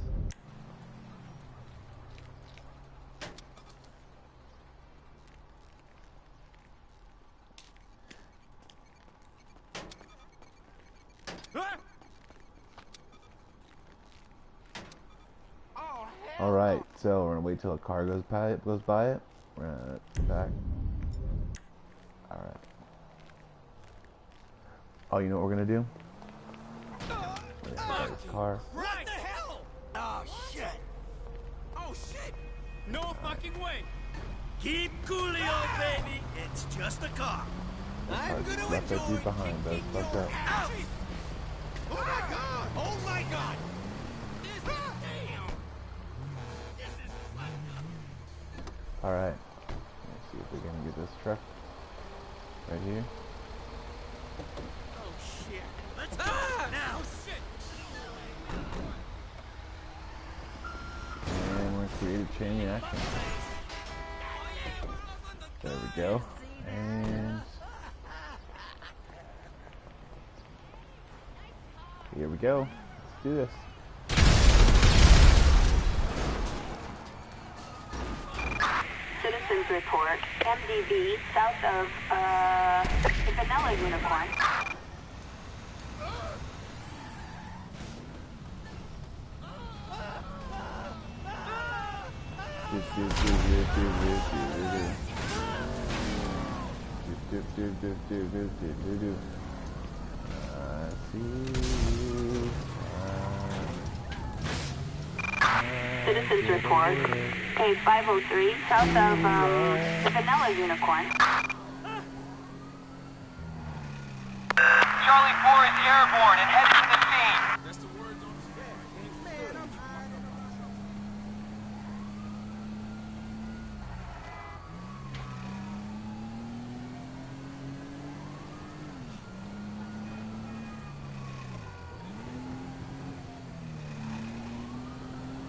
All right. So we're gonna wait till a car goes by it. We're gonna back. All right. Oh, you know what we're gonna do? We're gonna start this car. What the hell? Oh shit! Oh shit! No fucking way. Keep coolio, baby. It's just a car. I'm gonna left that enjoy dude behind, that's kicking fucked your up. ass. Oh my god! Oh my god! This is damn. This is fucked up. Alright. Let's see if we can get this truck right here. Oh shit! Let's go now! Oh shit! And we're gonna create a chain reaction. There we go. And here we go. Let's do this. Citizens report, MDV, south of, the Vanilla Unicorn. Citizens report, K503, south of, the Vanilla Unicorn. Charlie 4 is airborne and headed to the scene. That's the words on the man.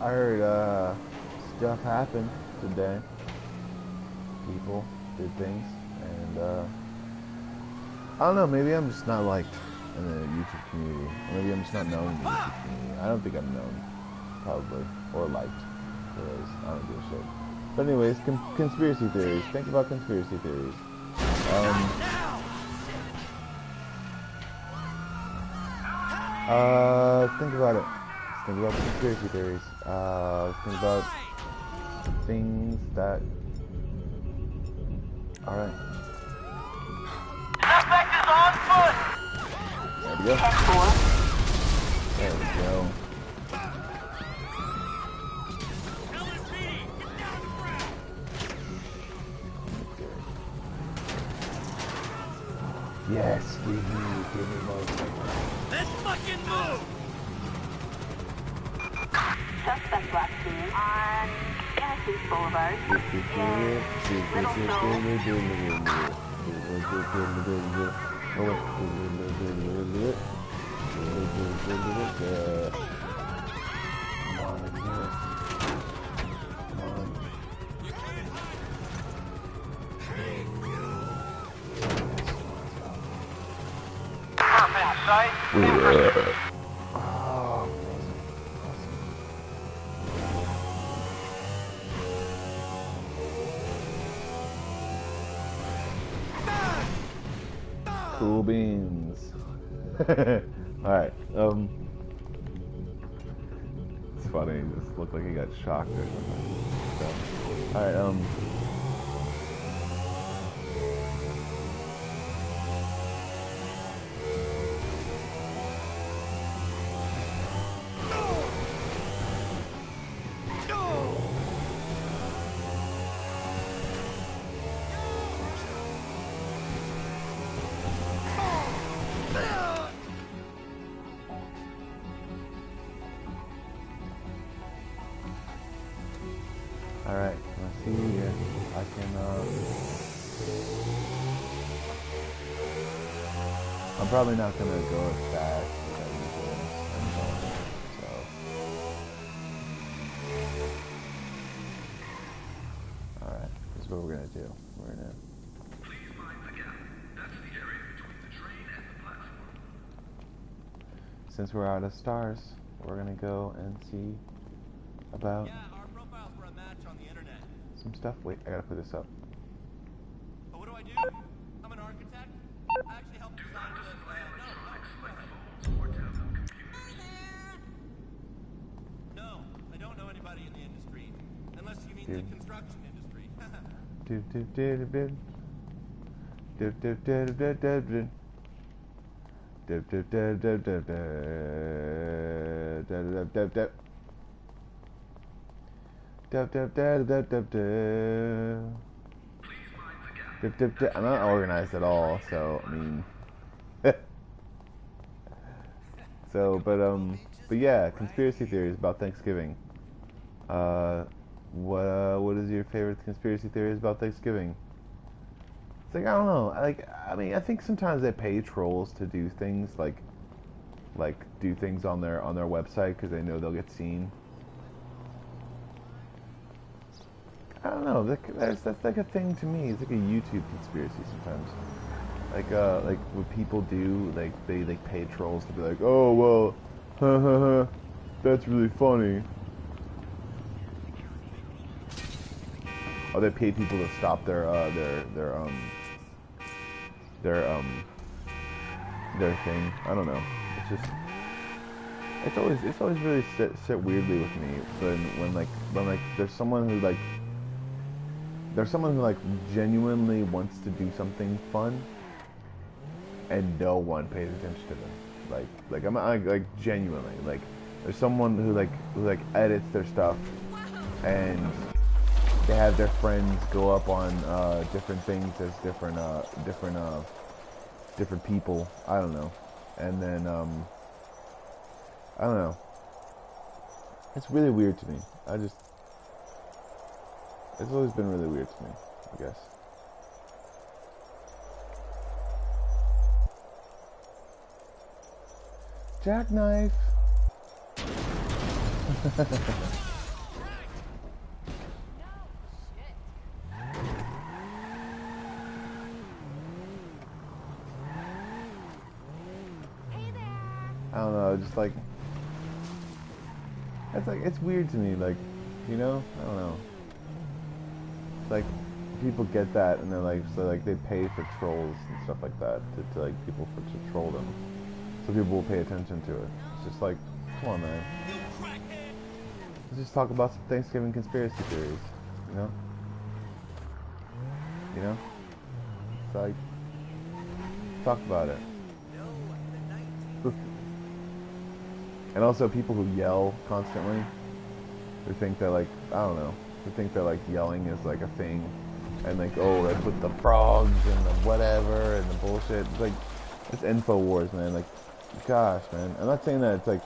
I heard stuff happened today. People did things, and I don't know, maybe I'm just not liked in the YouTube community. Or maybe I'm just not known in the YouTube community. I don't think I'm known, probably, or liked. Because I don't give a shit. But anyways, conspiracy theories. Think about conspiracy theories. Think about it. Think about conspiracy theories. Think about things that. Alright. Suspect is on foot. There we go. 10-4. There we go. Yes, give me motherfucker. Let's fucking move! Suspect last seen on Innocence Boulevard. Perfect sight. Cool beans. Alright, it's funny, he just looked like he got shocked or something. So, alright, alright, let's see here. I can, I'm probably not gonna go as fast as I usually am going, so. Alright, here's what we're gonna do. We're gonna. Please mind the gap. That's the area between the train and the platform. Since we're out of stars, we're gonna go and see about Our profiles were a match on the internet. some stuff. Wait, I gotta put this up. But what do I do? I'm an architect. I actually helped design this. No, I don't know anybody in the industry. Unless you mean the construction industry. Do do do do do. Do do do do do do. Do do do do do do. Do do do do. I'm not organized at all, so I mean, but yeah, conspiracy theories about Thanksgiving. What is your favorite conspiracy theories about Thanksgiving? It's like, I don't know. I mean, I think sometimes they pay trolls to do things like do things on their website because they know they'll get seen. I don't know. That's like a thing to me. It's like a YouTube conspiracy sometimes. Like what people do, like they pay trolls to be like, oh well, ha ha ha, that's really funny. Or they pay people to stop their thing. I don't know. It's just it's always really sit weirdly with me when there's someone who genuinely wants to do something fun and no one pays attention to them. I'm like genuinely like there's someone who edits their stuff and they have their friends go up on different things as different people. I don't know. And then I don't know. It's really weird to me. It's always been really weird to me, I guess. Jackknife. I don't know, just it's weird to me, like, you know? I don't know. Like, people get that and they're like, so like they pay for trolls and stuff like that to like people to troll them. So people will pay attention to it. It's just like, come on, man. Let's just talk about some Thanksgiving conspiracy theories, you know? You know? It's like, talk about it. And also people who yell constantly, they think that like, I don't know, they think that like yelling is like a thing. And like, oh, that's with the frogs and the whatever and the bullshit. It's like, it's InfoWars, man. Like, gosh, man. I'm not saying that it's like,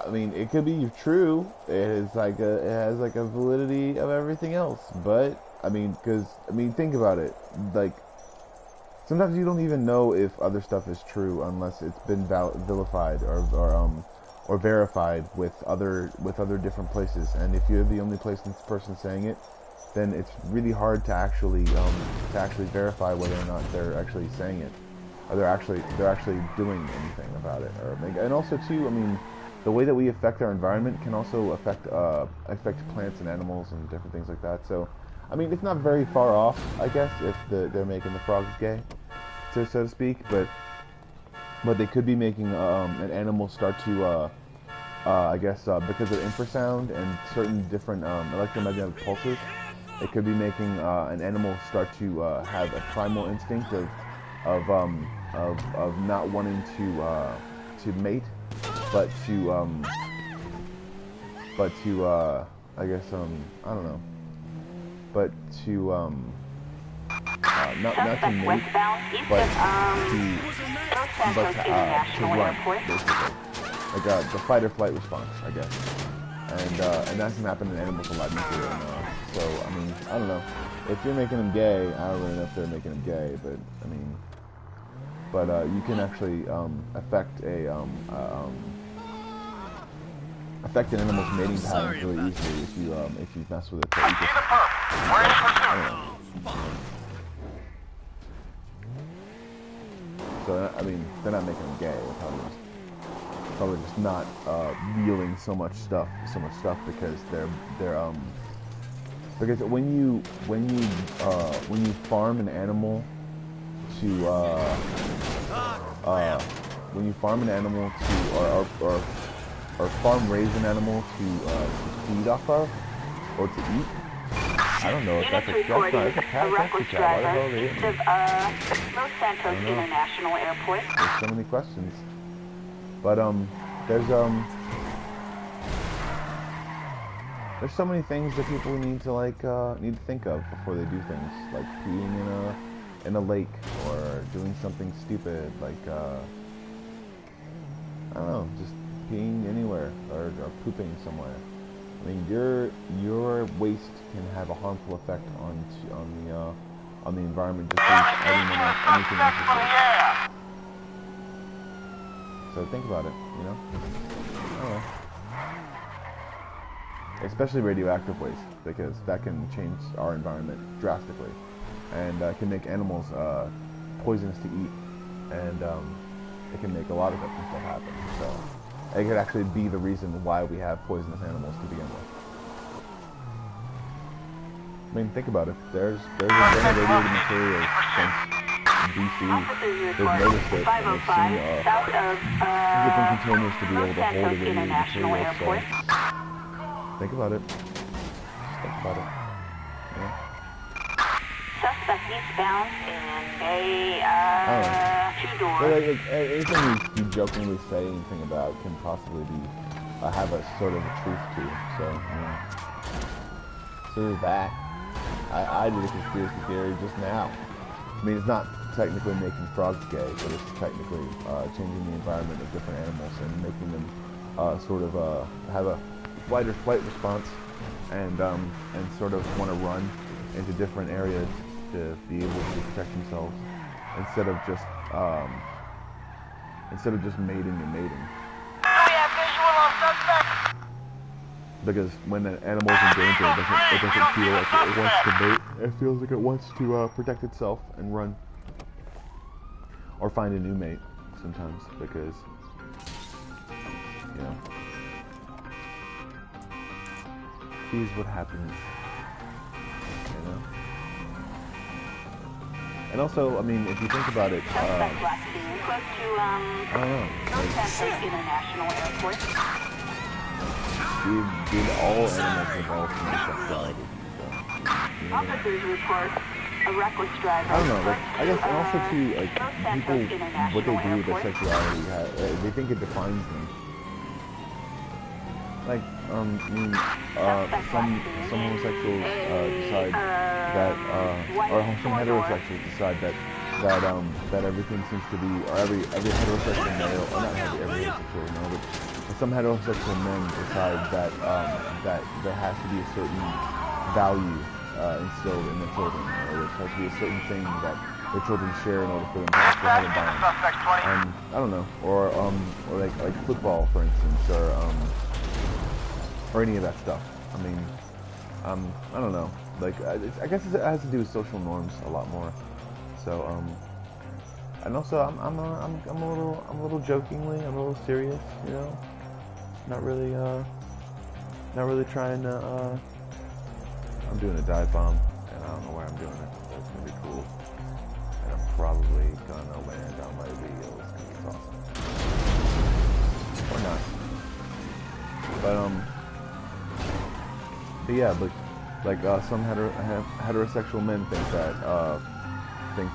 I mean, it could be true. It has like a validity of everything else. But, I mean, think about it. Like, sometimes you don't even know if other stuff is true unless it's been vilified or verified with other different places. And if you're the only person saying it, then it's really hard to actually verify whether or not they're actually saying it, or they're actually doing anything about it. And also too, I mean, the way that we affect our environment can also affect plants and animals and different things like that. So, I mean, it's not very far off, I guess, if they're making the frogs gay, so to speak. But they could be making an animal start to, I guess, because of infrasound and certain different electromagnetic pulses. It could be making an animal start to have a primal instinct of not wanting to mate, but to I guess I don't know, but to not to mate, but to run, basically, like the fight or flight response, I guess. And that can happen in animals a lot easier. So, I mean, I don't know. If you're making them gay, I don't really know if they're making them gay, but, I mean, you can actually affect an animal's mating patterns really easily if you mess with it. I see the perp. We're in pursuit. So, I mean, they're not making them gay. They're probably just not wheeling so much stuff because because when you farm an animal to or farm raise an animal to feed off of or to eat. I don't know if that's a taxi cab. What the hell are they eating? Los Santos International Airport. There's so many questions. But there's there's so many things that people need to think of before they do things, like peeing in a lake or doing something stupid, like I don't know, just peeing anywhere or pooping somewhere. I mean, your waste can have a harmful effect on the environment, just as anything else would. So think about it, you know? Especially radioactive waste, because that can change our environment drastically, and can make animals poisonous to eat, and it can make a lot of different stuff happen. So it could actually be the reason why we have poisonous animals to begin with. I mean, think about it. There's been radioactive material since DC. They've noticed it, and they've seen different containers to be able to hold irradiated material. So think about it. Just think about it. Yeah. Suspect eastbound in two doors. But like anything you jokingly say anything about can possibly be have a sort of a truth to. So yeah. So there's that. I did a conspiracy theory just now. I mean, it's not technically making frogs gay, but it's technically changing the environment of different animals and making them sort of have a wider flight response and sort of want to run into different areas to be able to protect themselves instead of just mating and mating. Do we have visual on suspect? Because when an animal is in danger, it doesn't feel like it wants to mate. It feels like it wants to protect itself and run, or find a new mate sometimes, because you know, here's what happens, you know. And also, I mean, if you think about it, I don't know. International Airport. Did all animals involve in sexuality? So, you know. Officers report a reckless driver. I don't know, like, I guess, and also too, like, people, what they do with their sexuality, they think it defines them. Like, some homosexuals decide that, or some heterosexuals decide that everything seems to be, or every heterosexual male, or not every heterosexual male, but some heterosexual men decide that there has to be a certain value instilled in their children, or there has to be a certain thing that their children share in order for them to have a bond. I don't know, or like football, for instance, or any of that stuff. I mean, I don't know. Like, I guess it has to do with social norms a lot more. So, and also I'm a little jokingly, I'm a little serious, you know. Not really trying to. I'm doing a dive bomb, and I don't know where I'm doing it. But it's gonna be cool, and I'm probably gonna land on my wheels. It's awesome, or not. But yeah, like some heterosexual men think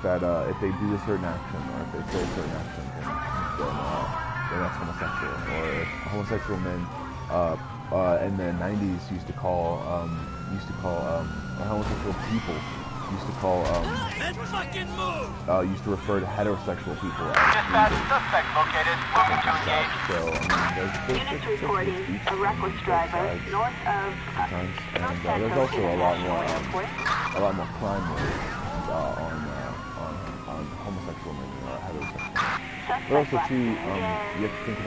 that if they do a certain action, or if they say a certain action, then that's homosexual. Or if homosexual men in the 90s used to call or homosexual people used to call used to refer to heterosexual people as Suspect located. so I mean, there's Units reporting a reckless driver north of sometimes, and there's also a lot more crime rates on homosexual men than heterosexual men. But also too, you have to think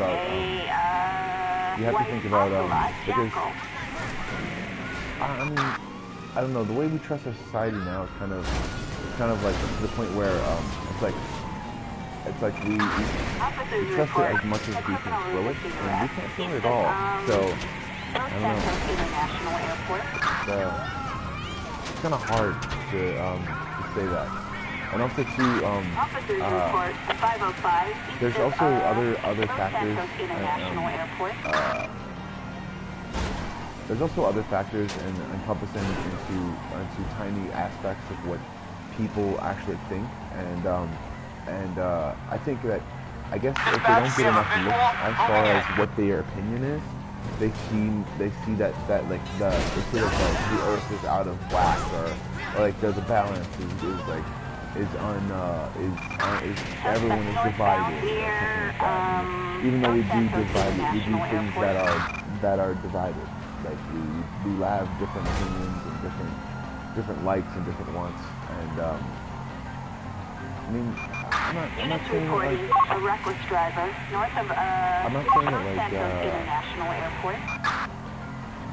about because I mean, I don't know, the way we trust our society now is kind of like to the point where it's like we trust it as much as we can feel it, and we can't feel it at all. So I don't know. It's kind of hard to say that. And also too, there's also other factors. There's also other factors encompassing into tiny aspects of what people actually think, and I think that, I guess if they don't get enough look as far as what their opinion is, they see that like the sort of like the earth is out of whack, or like the balance is everyone is divided, or something like that. And even though we do divide it, we do things that are divided. Like we have different opinions and different likes and different wants, and I mean, I'm not saying like a reckless driver north of I'm not saying that like International Airport.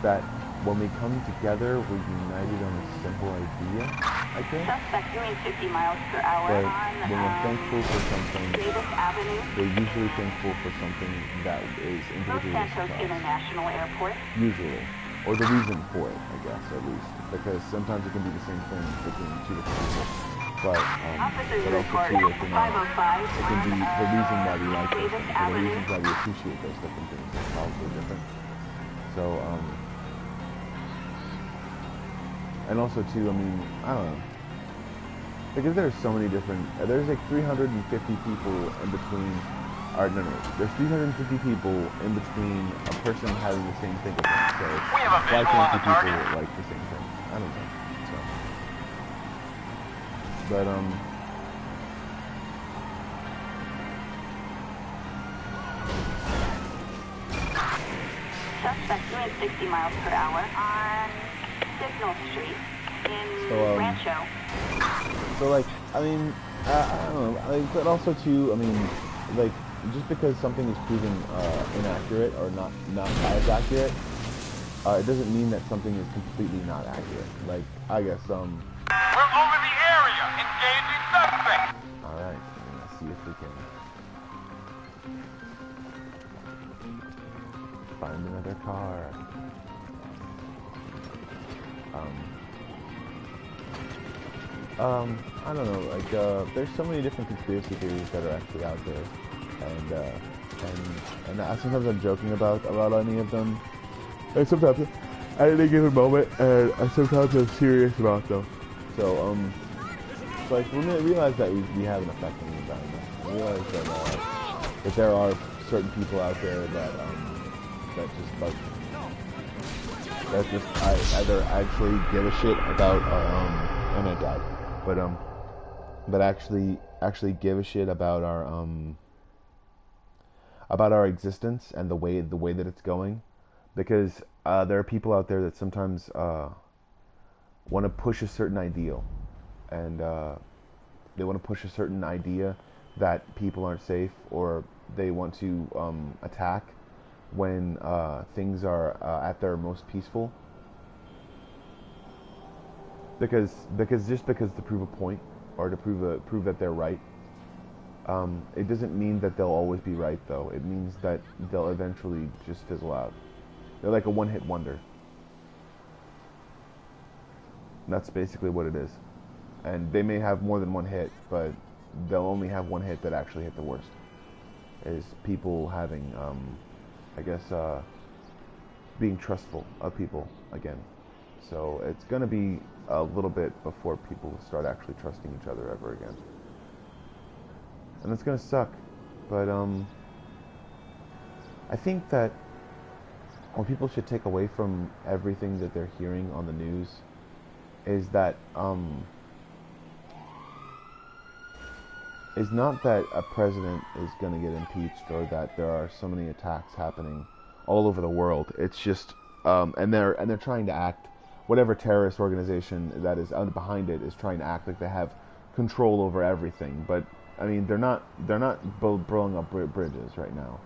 that when we come together, we're united on a simple idea, I think. Suspect doing 50 miles per hour But on when we're thankful for something, Davis Avenue, we're usually thankful for something that is Los individualistic Santos to us. International Airport. Usually. Or the reason for it, I guess, at least. Because sometimes it can be the same thing between two different people. But Officers also report too, it can 505 be the reason why we like those Davis things, or the Avenue. reasons why we appreciate those different things is probably different. So, and also too, I mean, I don't know. Because there's so many different, there's like 350 people in between, or no, there's 350 people in between a person having the same thing as them. So, We have a why visual on can't the two people target. like the same thing? I don't know. So, but, Suspect doing 60 miles per hour on Signal Street in So, Rancho. so like, I mean, I don't know, like, but also too, I mean, like, just because something is proven inaccurate or not as accurate, it doesn't mean that something is completely not accurate. Like, I guess, We're over the area. Engaging suspect. alright, let's see if we can find another car. I don't know, like, there's so many different conspiracy theories that are actually out there, and sometimes I'm joking about any of them, and sometimes at any given moment, and sometimes I'm serious about them. So, like, we realize that we have an effect on the environment. We realize that there are certain people out there that either actually give a shit about and I died, but actually give a shit about our existence and the way that it's going, because there are people out there that sometimes want to push a certain ideal, and they want to push a certain idea that people aren't safe, or they want to attack when things are at their most peaceful, because to prove a point, or to prove that they're right. It doesn't mean that they'll always be right, though. It means that they'll eventually just fizzle out. They're like a one-hit wonder. And that's basically what it is. And they may have more than one hit, but they'll only have one hit that actually hit the worst. Is people having, I guess, being trustful of people again. So it's going to be a little bit before people start actually trusting each other ever again. And it's going to suck. But I think that what people should take away from everything that they're hearing on the news is that is not that a president is going to get impeached, or that there are so many attacks happening all over the world. It's just and they're trying to act, whatever terrorist organization that is behind it is trying to act like they have control over everything. But I mean, they're not blowing up bridges right now.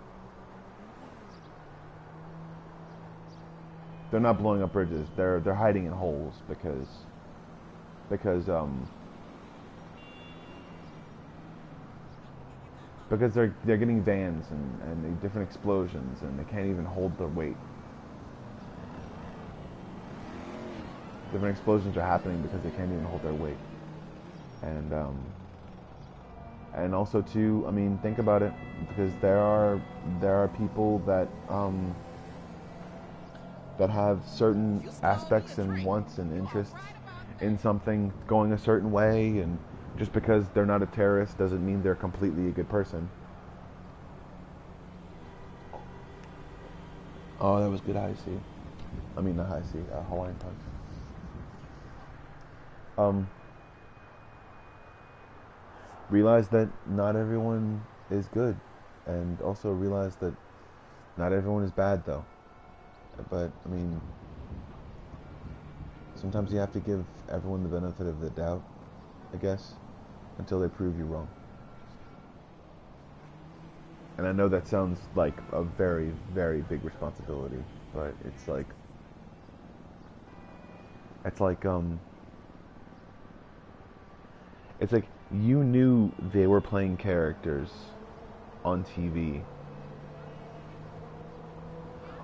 They're not blowing up bridges. They're hiding in holes because they're getting vans and different explosions, and they can't even hold their weight. Different explosions are happening because they can't even hold their weight. And also too, I mean, think about it, because there are people that have certain aspects and wants and interests in something going a certain way, and just because they're not a terrorist doesn't mean they're completely a good person. Oh, that was good high C. I mean, not high C, Hawaiian punch. Realize that not everyone is good, and also realize that not everyone is bad, though. But, I mean, sometimes you have to give everyone the benefit of the doubt, I guess, until they prove you wrong. And I know that sounds like a very, very big responsibility, but it's like you knew they were playing characters on TV,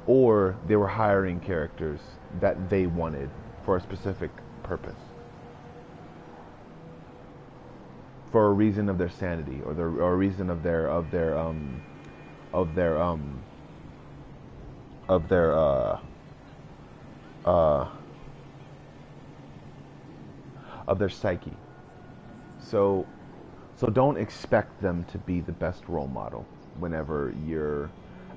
or they were hiring characters that they wanted for a specific purpose, for a reason of their sanity, or a reason of their psyche. So don't expect them to be the best role model whenever you're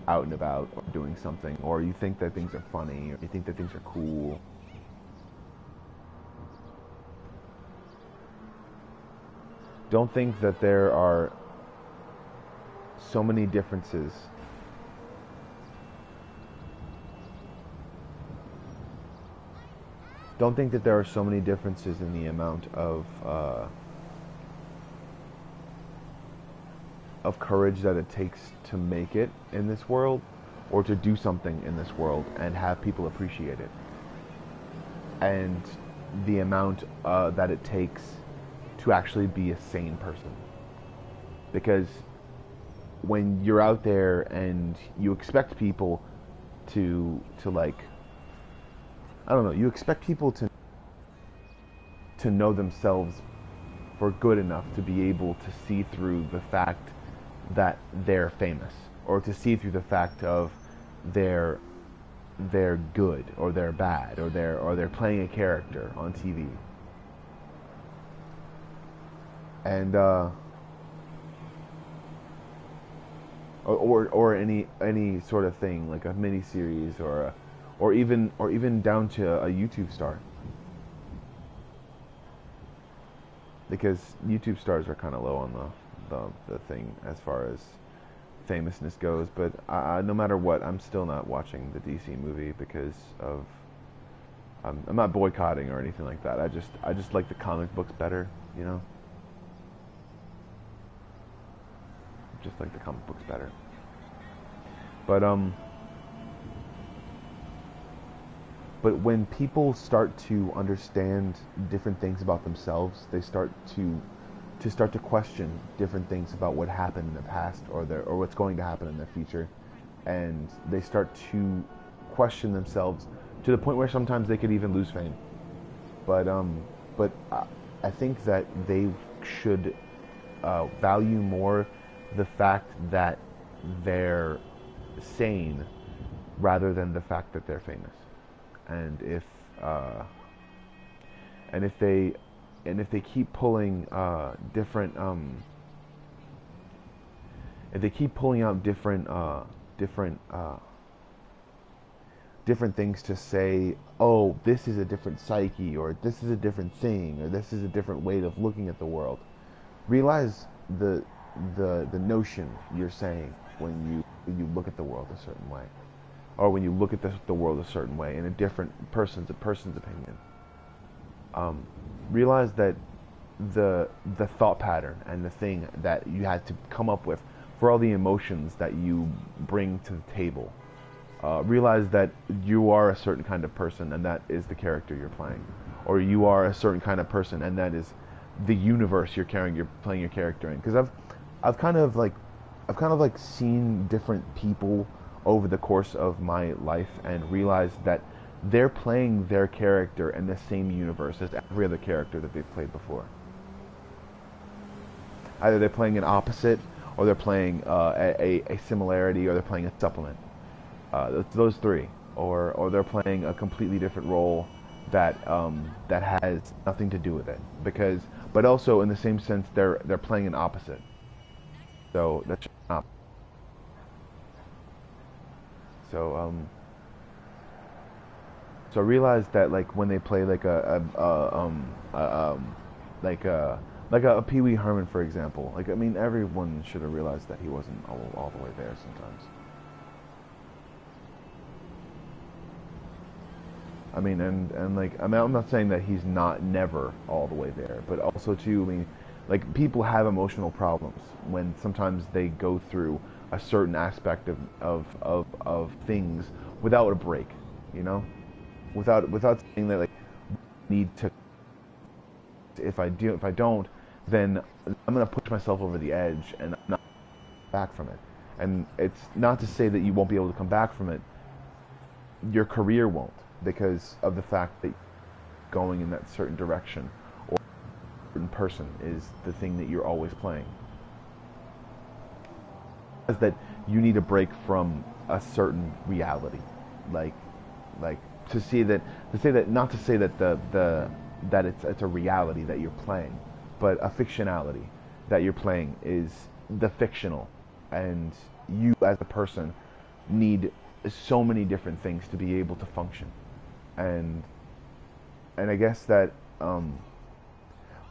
out and about or doing something, or you think that things are funny, or you think that things are cool. Don't think that there are so many differences in the amount of courage that it takes to make it in this world, or to do something in this world and have people appreciate it, and the amount that it takes to actually be a sane person. Because when you're out there and you expect people to like, I don't know, you expect people to know themselves for good enough to be able to see through the fact that they're famous, or to see through the fact of they're good or they're bad, or they're playing a character on TV. And or any sort of thing, like a mini series, or even down to a YouTube star. Because YouTube stars are kind of low on the thing as far as famousness goes. But no matter what, I'm still not watching the DC movie because of I'm not boycotting or anything like that. I just like the comic books better, you know. Just like the comic books better. But when people start to understand different things about themselves, they start to question different things about what happened in the past, or what's going to happen in the future, and they start to question themselves to the point where sometimes they could even lose fame. But I think that they should value more the fact that they're sane rather than the fact that they're famous. And if they keep pulling different if they keep pulling out different things to say, oh, this is a different psyche, or this is a different thing, or this is a different way of looking at the world, realize the notion you're saying when you look at the world a certain way, or when you look at the world a certain way in a different person's opinion. Realize that the thought pattern and the thing that you had to come up with for all the emotions that you bring to the table, realize that you are a certain kind of person, and that is the character you're playing, or you are a certain kind of person, and that is the universe you're playing your character in. Because I've kind of like seen different people over the course of my life and realized that they're playing their character in the same universe as every other character that they've played before. Either they're playing an opposite, or they're playing a similarity, or they're playing a supplement. Those three, or they're playing a completely different role that has nothing to do with it. But also in the same sense, they're playing an opposite. So that's not. So So I realized that like when they play like like a Pee Wee Herman, for example. Like, I mean, everyone should have realized that he wasn't all the way there sometimes. I mean, and like, I mean, I'm not saying that he's not never all the way there, but also too, I mean, like, people have emotional problems when sometimes they go through a certain aspect of things without a break, you know, without saying that like need to. If I don't, then I'm gonna push myself over the edge and I'm not back from it. And it's not to say that you won't be able to come back from it. Your career won't, because of the fact that going in that certain direction or a certain person is the thing that you're always playing. Is that you need a break from a certain reality, like to say that not to say that that it's a reality that you're playing, but a fictionality that you're playing is the fictional, and you as a person need so many different things to be able to function, and I guess that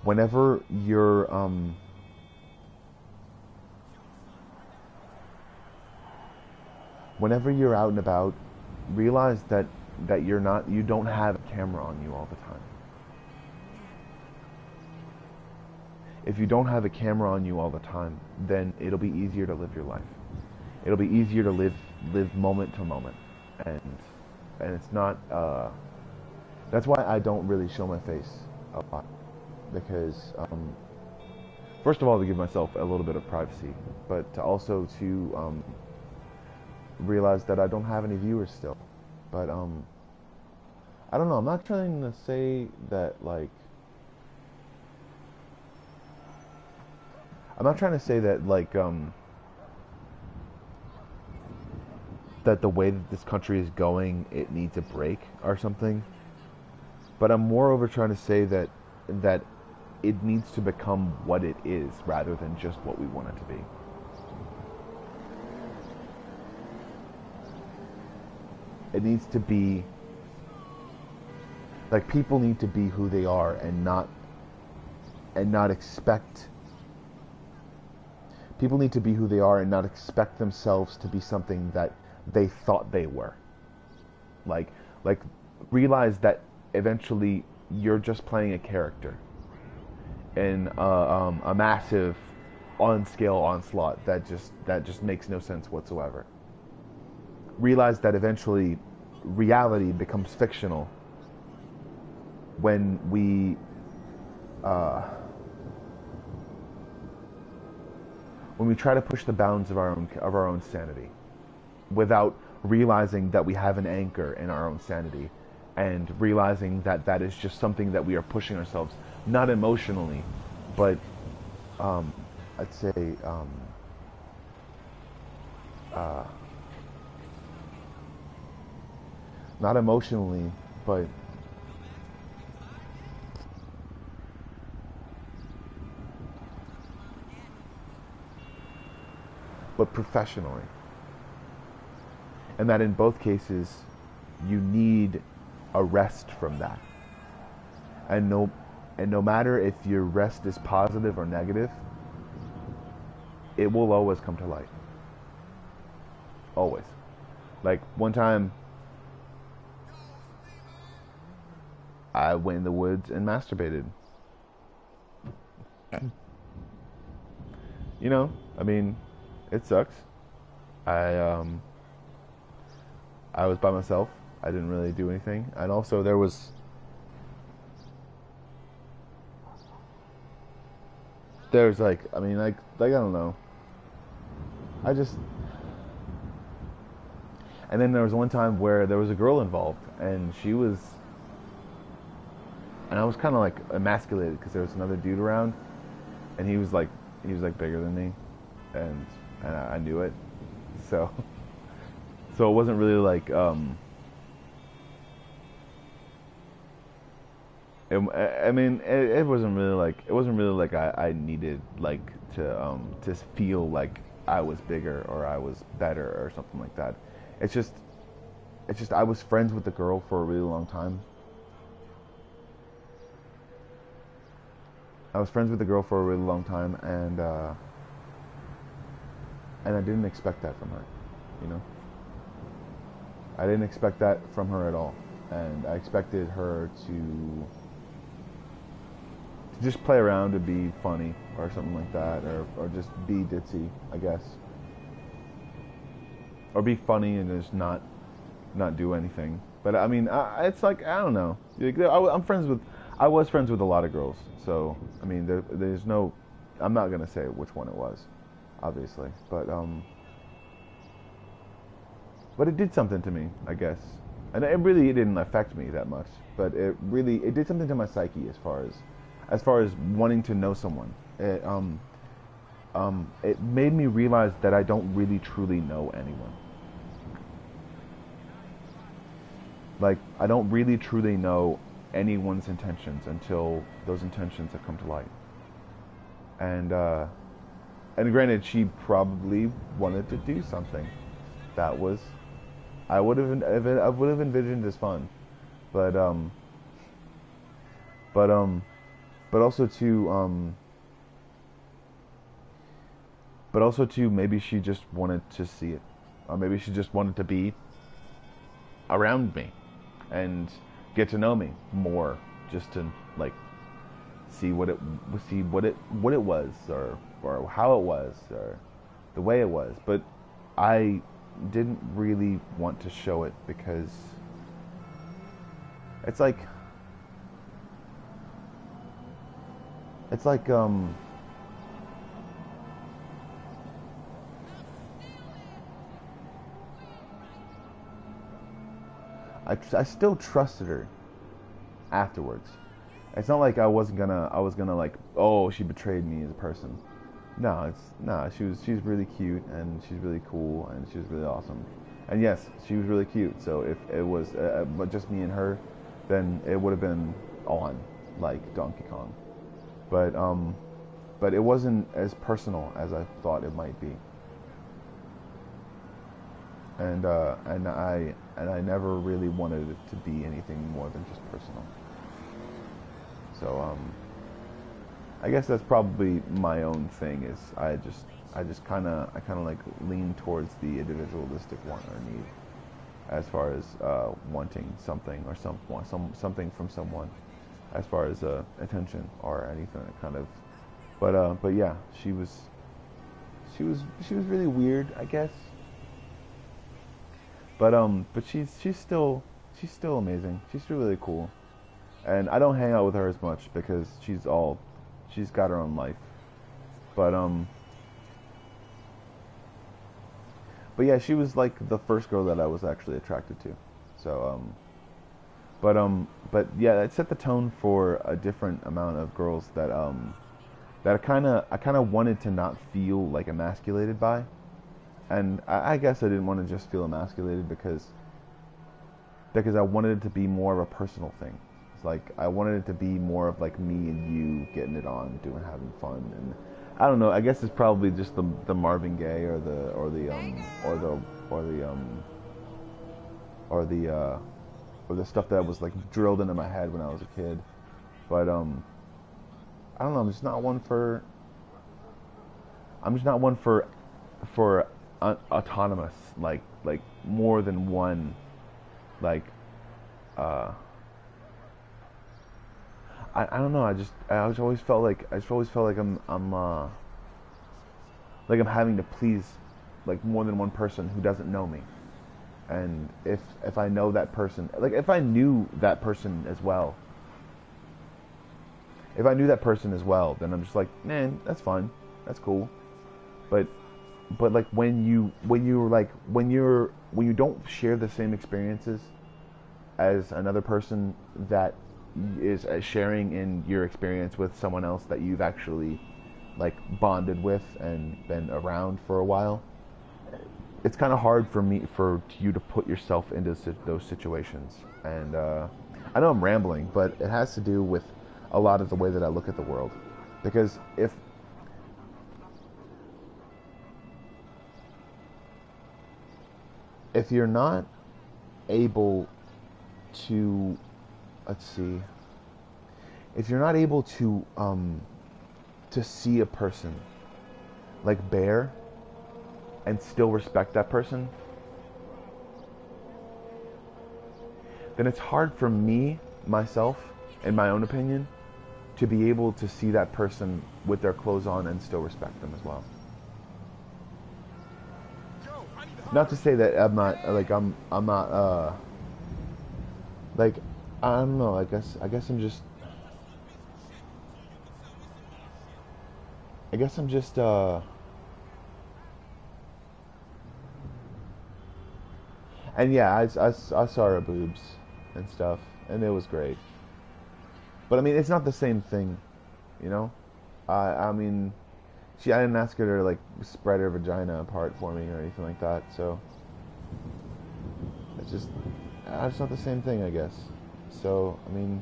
whenever you're out and about, realize that you don't have a camera on you all the time. If you don't have a camera on you all the time, then it'll be easier to live your life. It'll be easier to live moment to moment, and it's not. That's why I don't really show my face a lot, because first of all, to give myself a little bit of privacy, but to also to realize that I don't have any viewers still. But I don't know. I'm not trying to say that like. I'm not trying to say that like that the way that this country is going, it needs a break or something. But I'm moreover trying to say that it needs to become what it is rather than just what we want it to be. It needs to be like, people need to be who they are and not expect. People need to be who they are and not expect themselves to be something that they thought they were. Like realize that eventually you're just playing a character in a massive on-scale onslaught that just makes no sense whatsoever. Realize that eventually reality becomes fictional when we try to push the bounds of our own sanity, without realizing that we have an anchor in our own sanity, and realizing that is just something that we are pushing ourselves, not emotionally, but I'd say not emotionally, but professionally. And that in both cases, you need a rest from that. And no matter if your rest is positive or negative, it will always come to light. Always. Like, one time, I went in the woods and masturbated. You know, I mean, it sucks. I was by myself. I didn't really do anything. And also there's like, I mean, like I don't know. And then there was one time where there was a girl involved, and I was kind of like emasculated because there was another dude around, and he was like bigger than me, and I knew it, so it wasn't really like I mean, it wasn't really like I needed like to feel like I was bigger or I was better or something like that. It's just it's just I was friends with the girl for a really long time. I was friends with the girl for a really long time, and I didn't expect that from her, you know? I didn't expect that from her at all. And I expected her to just play around and be funny or something like that, or just be ditzy, I guess. Or be funny and just not do anything. But I mean, it's like, I don't know. I was friends with a lot of girls. So, I mean, there's no, I'm not going to say which one it was, obviously. But it did something to me, I guess. And it didn't affect me that much. But it did something to my psyche as far as wanting to know someone. It made me realize that I don't really truly know anyone. Like, I don't really truly know anyone's intentions until those intentions have come to light. And granted, she probably wanted to do something that was, I would have envisioned as fun, but also too maybe she just wanted to see it, or maybe she just wanted to be around me and get to know me more, just to like see what it was, or how it was, or the way it was. But I didn't really want to show it, because it's like I still trusted her afterwards. It's not like I was gonna like, oh, she betrayed me as a person. No, she's really cute, and she's really cool, and she was really awesome. And yes, she was really cute. So if it was but just me and her, then it would have been on like Donkey Kong. But it wasn't as personal as I thought it might be. And I never really wanted it to be anything more than just personal. So I guess that's probably my own thing. Is I just kind of like lean towards the individualistic want or need, as far as wanting something or something from someone, as far as attention or anything kind of. But yeah, she was really weird, I guess. But she's still amazing. She's still really cool. And I don't hang out with her as much because she's got her own life. But yeah, she was like the first girl that I was actually attracted to. So but yeah, it set the tone for a different amount of girls that I kind of wanted to not feel like emasculated by. And I guess I didn't want to just feel emasculated because I wanted it to be more of a personal thing. It's like I wanted it to be more of like me and you getting it on, having fun. And I don't know. I guess it's probably just the Marvin Gaye or the stuff that was like drilled into my head when I was a kid. But I don't know. I'm just not one for autonomous, like more than one, like I don't know. I always felt like I'm having to please like more than one person who doesn't know me. And if I know that person, like if I knew that person as well, then I'm just like, man, that's fine, that's cool. But like when you don't share the same experiences as another person that is sharing in your experience with someone else that you've actually like bonded with and been around for a while, it's kind of hard for you to put yourself into those situations. And I know I'm rambling, but it has to do with a lot of the way that I look at the world. Because if you're not able to, let's see, if you're not able to see a person like bare and still respect that person, then it's hard for me, myself, in my own opinion, to be able to see that person with their clothes on and still respect them as well. Not to say that I'm not like I'm not like, I don't know, I guess I'm just and yeah, I saw her boobs and stuff, and it was great. But I mean, it's not the same thing, you know? I mean, I didn't ask her to like spread her vagina apart for me or anything like that, so it's just not the same thing, I guess. So, I mean,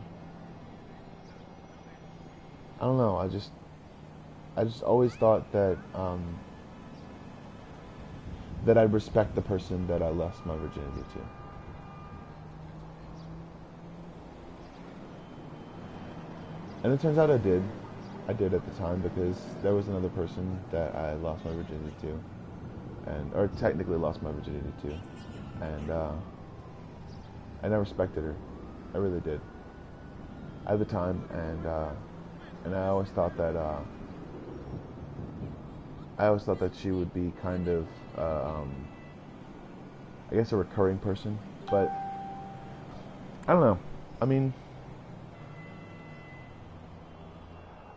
I don't know, I just always thought that that I'd respect the person that I lost my virginity to. And it turns out I did. I did at the time, because there was another person that I lost my virginity to, or technically lost my virginity to, and I respected her. I really did. At the time, and I always thought that she would be kind of, I guess, a recurring person, but I don't know. I mean,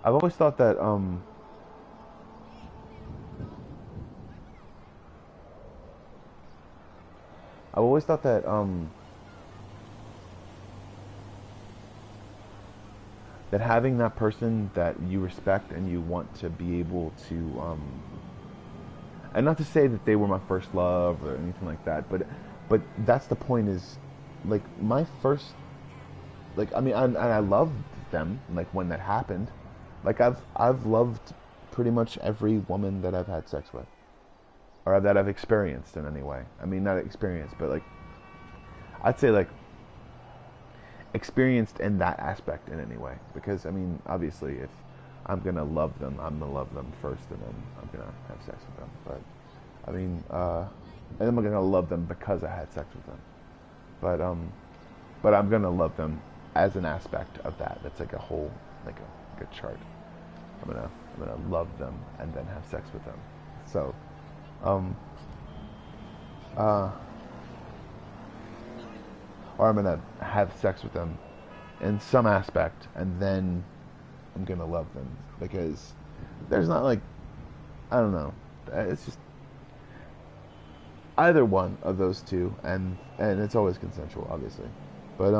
I've always thought that that having that person that you respect and you want to be able to and not to say that they were my first love or anything like that, but that's the point, is like my first, like, I mean, I loved them, like, when that happened. Like, I've loved pretty much every woman that I've had sex with, or that I've experienced in any way. I mean, not experienced, but like, I'd say like experienced in that aspect in any way. Because I mean, obviously, if I'm gonna love them, I'm gonna love them first, and then I'm gonna have sex with them. But I mean, and I'm gonna love them because I had sex with them. But I'm gonna love them as an aspect of that. That's like a whole, like a chart. I'm gonna love them and then have sex with them. So, or I'm gonna have sex with them in some aspect, and then I'm gonna love them, because there's not, like, I don't know. It's just either one of those two, and it's always consensual, obviously. But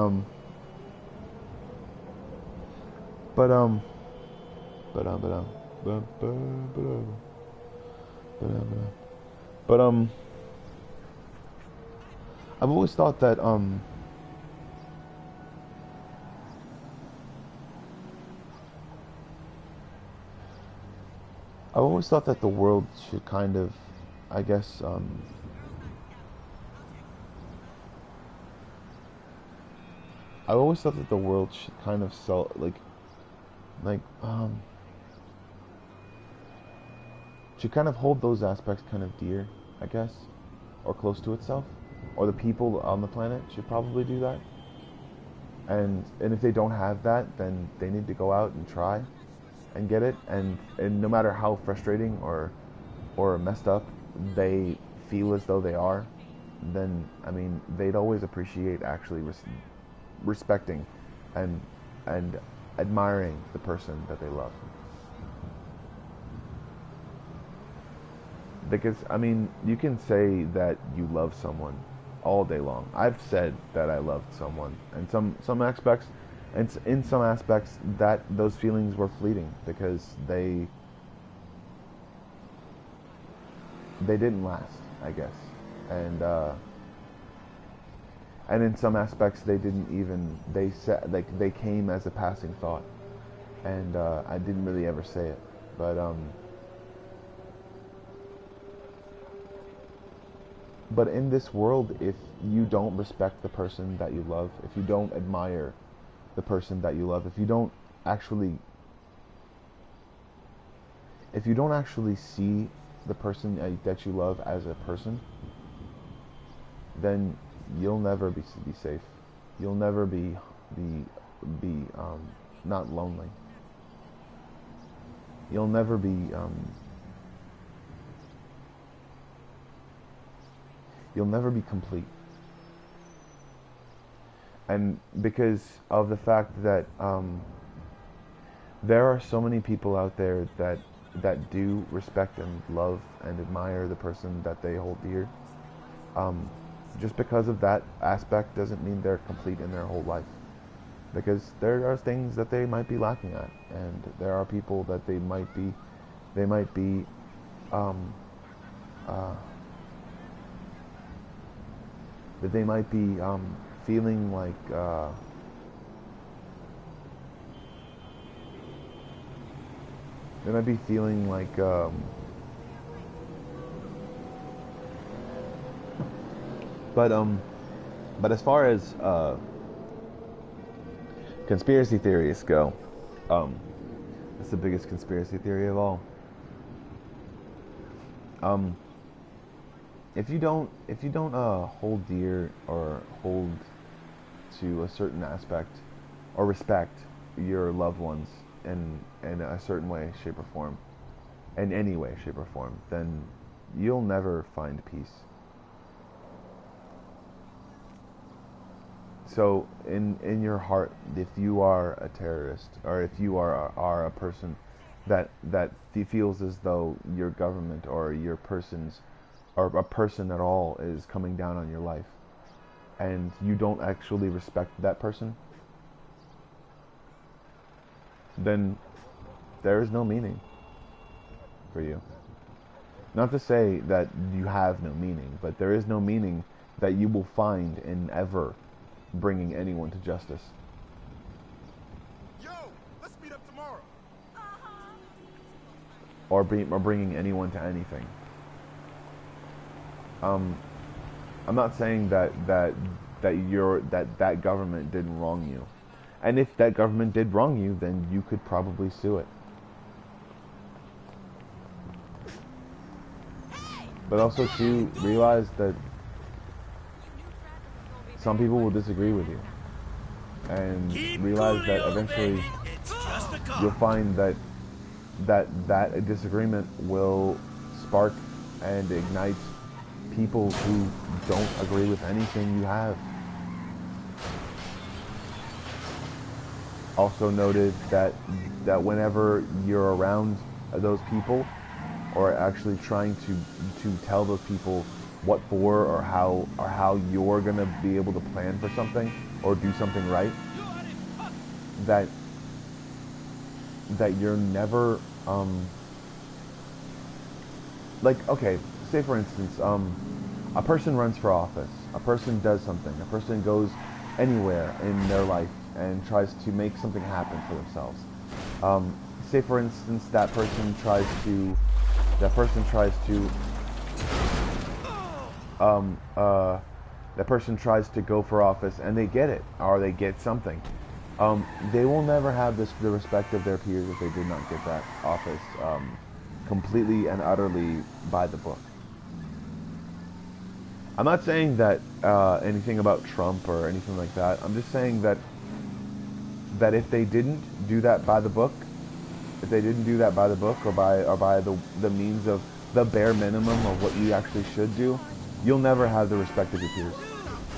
I've always thought that the world should kind of, I guess, I've always thought that the world should kind of should kind of hold those aspects kind of dear, I guess, or close to itself, or the people on the planet should probably do that. And if they don't have that, then they need to go out and try and get it. And no matter how frustrating or messed up they feel as though they are, then, I mean, they'd always appreciate actually respecting and admiring the person that they love. Because, I mean, you can say that you love someone all day long. I've said that I loved someone, and some aspects, and in some aspects, that those feelings were fleeting, because they didn't last, I guess, and in some aspects they didn't even, they came as a passing thought, and I didn't really ever say it, but in this world, you don't respect the person that you love, if you don't admire the person that you love, if you don't actually see the person that you love as a person, then you'll never be safe. You'll never be not lonely. You'll never be complete. And because of the fact that there are so many people out there that do respect and love and admire the person that they hold dear, just because of that aspect doesn't mean they're complete in their whole life. Because there are things that they might be lacking at, and there are people that they might be feeling like but as far as conspiracy theories go, that's the biggest conspiracy theory of all. If you don't hold dear or hold to a certain aspect or respect your loved ones in a certain way, shape, or form, in any way, shape, or form, then you'll never find peace. So in your heart, if you are a terrorist, or if you are a person that feels as though your government or your person's or a person at all is coming down on your life, and you don't actually respect that person, then there is no meaning for you. Not to say that you have no meaning, but there is no meaning that you will find in ever bringing anyone to justice. Yo, let's meet up tomorrow. Or bringing anyone to anything. I'm not saying that government didn't wrong you, and if that government did wrong you, then you could probably sue it. But also to realize that some people will disagree with you, and realize that eventually you'll find that disagreement will spark and ignite people who don't agree with anything you have. Also noted that whenever you're around those people, or actually trying to tell those people what for, or how you're gonna be able to plan for something or do something right, that you're never like, okay, say for instance, a person runs for office, a person does something, a person goes anywhere in their life and tries to make something happen for themselves. Say for instance that person tries to go for office and they get it, or they get something. They will never have the respect of their peers if they did not get that office completely and utterly by the book. I'm not saying that anything about Trump or anything like that. I'm just saying that if they didn't do that by the book, or by the means of the bare minimum of what you actually should do, you'll never have the respect of your peers.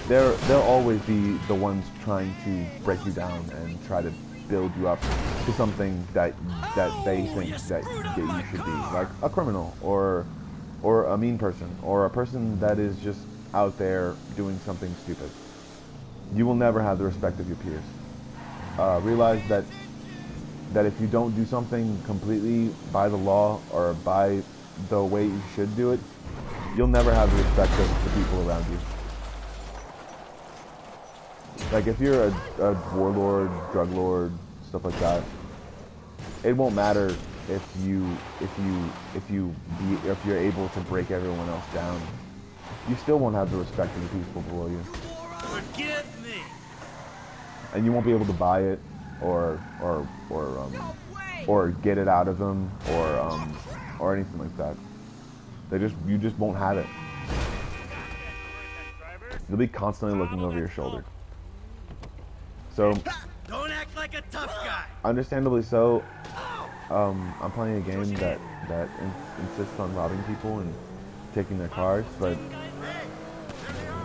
They'll always be the ones trying to break you down and try to build you up to something that they think that you should be, like a criminal or a mean person or a person that is just out there doing something stupid. You will never have the respect of your peers. Realize that if you don't do something completely by the law or by the way you should do it, you'll never have the respect of the people around you. Like if you're a warlord, drug lord, stuff like that, it won't matter if you're able to break everyone else down you still won't have the respect of the people below you. Forgive me. And you won't be able to buy it, or get it out of them, or anything like that. You just won't have it. You'll be constantly looking over your shoulder. So, Don't act like a tough guy. understandably so, I'm playing a game that insists on robbing people and taking their cars, but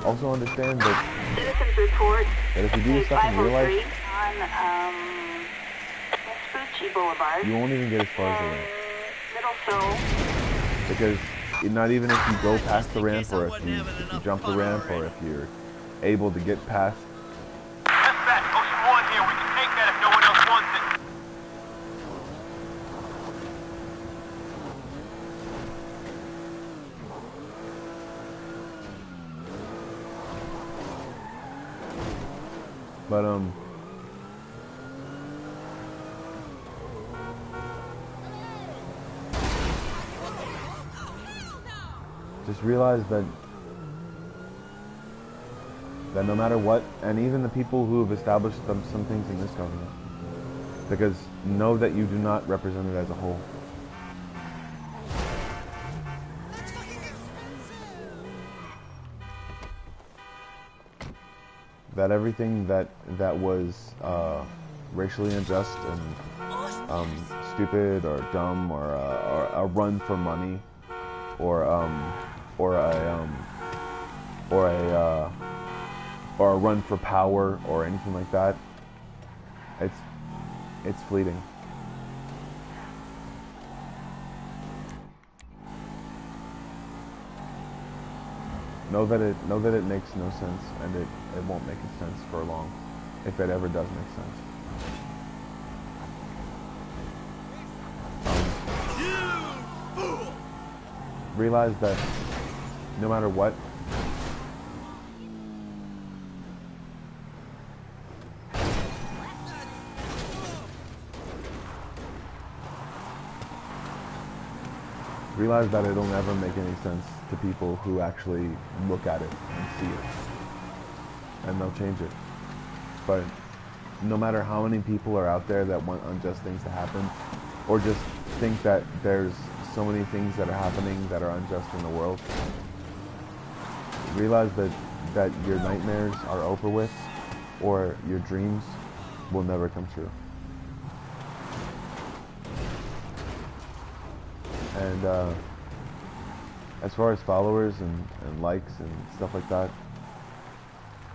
also understand that Citizens report. if you do this stuff in real life, On Vespucci Boulevard. you won't even get as far as the ramp. Middle Seoul. Because not even if you go past the ramp, or if you jump the ramp, or if you're able to get past. Dispatch, Ocean 1 here. We can take that if no one else wants it. But just realize that no matter what, and even the people who have established some things in this government, because know that you do not represent it as a whole. That everything that was racially unjust and stupid or dumb, or a run for money, or a run for power, or anything like that, it's fleeting. Know that it makes no sense, and it won't make sense for long, if it ever does make sense. Realize that no matter what, realize that it'll never make any sense to people who actually look at it and see it, and they'll change it. But no matter how many people are out there that want unjust things to happen, or just think that there's so many things that are happening that are unjust in the world, realize that your nightmares are over with, or your dreams will never come true. And as far as followers and likes and stuff like that,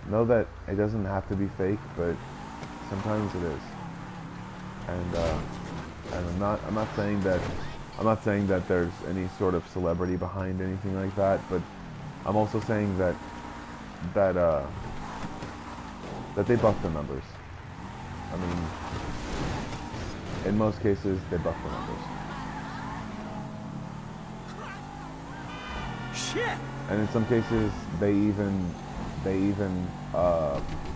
know that it doesn't have to be fake, but sometimes it is. And I'm not saying that there's any sort of celebrity behind anything like that, but I'm also saying that they buff the numbers. I mean, in most cases, they buff the numbers. Shit! And in some cases, they even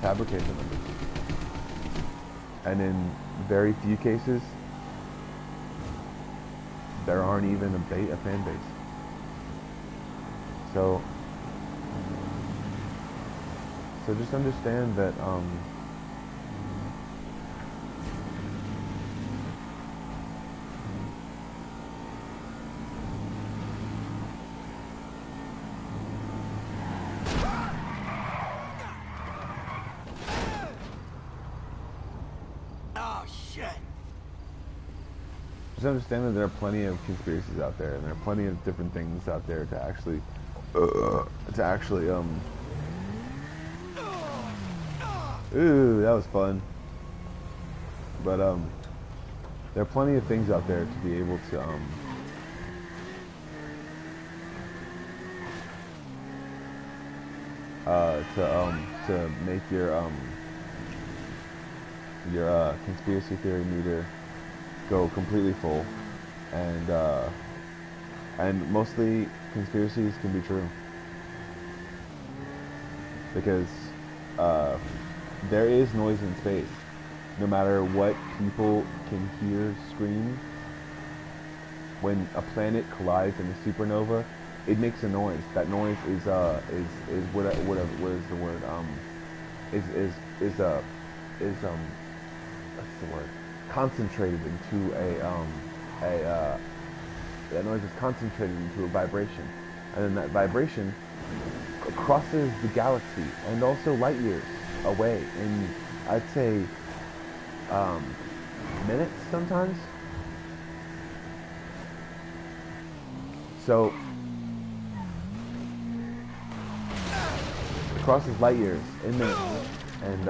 fabricate the numbers. And in very few cases, there aren't even a fan base. So just understand that just understand that there are plenty of conspiracies out there, and there are plenty of different things out there to actually ooh, that was fun. But there are plenty of things out there to be able to to make your conspiracy theory meter go completely full, and mostly conspiracies can be true, because there is noise in space. No matter what people can hear scream, when a planet collides in a supernova, it makes a noise. That noise is what is the word? What's the word? Concentrated into that noise is concentrated into a vibration, and then that vibration crosses the galaxy and also light years away in, I'd say, minutes sometimes. So it crosses light years in minutes, and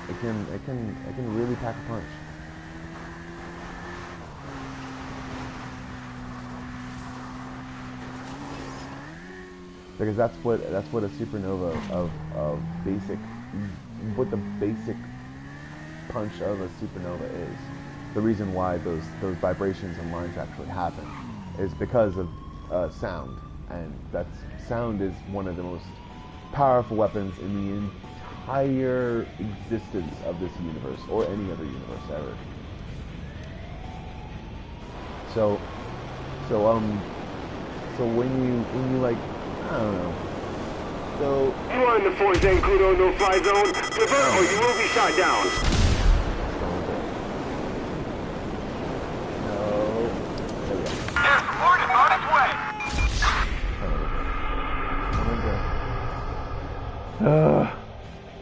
it can really pack a punch. Because that's what a supernova of basic, what the basic punch of a supernova is. The reason why those vibrations and lines actually happen is because of sound, and sound is one of the most powerful weapons in the entire existence of this universe or any other universe ever. So when you like, I don't know. So You are in the 4 Zancudo no-fly zone. Divert or you will be shot down. No. There we go. Air support is on its way.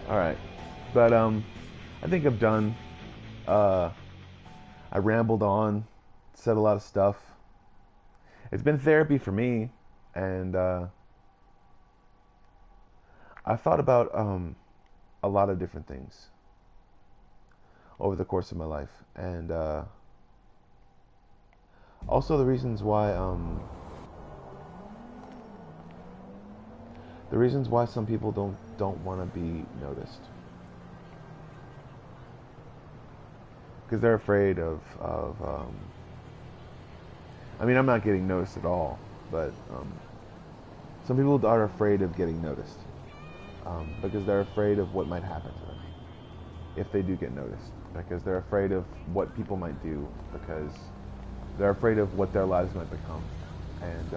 All right, but I think I'm done. I rambled on, said a lot of stuff. It's been therapy for me, and I thought about a lot of different things over the course of my life, and also the reasons why some people don't want to be noticed, because they're afraid of I mean, I'm not getting noticed at all, but some people are afraid of getting noticed, because they're afraid of what might happen to them if they do get noticed, because they're afraid of what people might do, because they're afraid of what their lives might become, and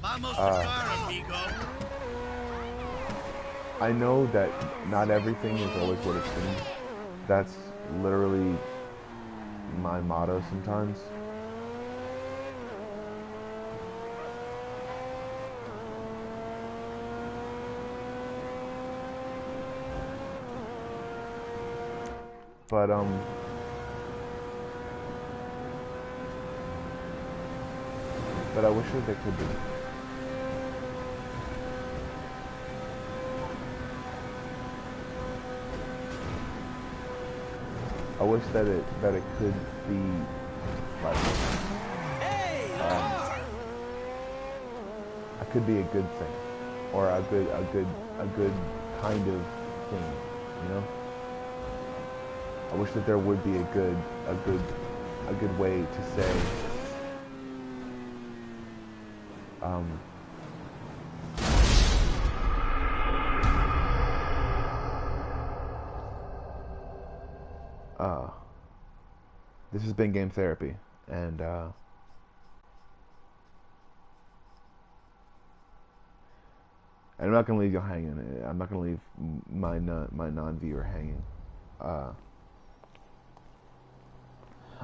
Vamos to car, amigo. I know that not everything is always what it seems. That's literally my motto sometimes. But I wish that they could be. I wish that it could be like it could be a good thing, or a good kind of thing, you know. I wish that there would be a good way to say this has been Game Therapy, and I'm not gonna leave you hanging. I'm not gonna leave my non-viewer hanging.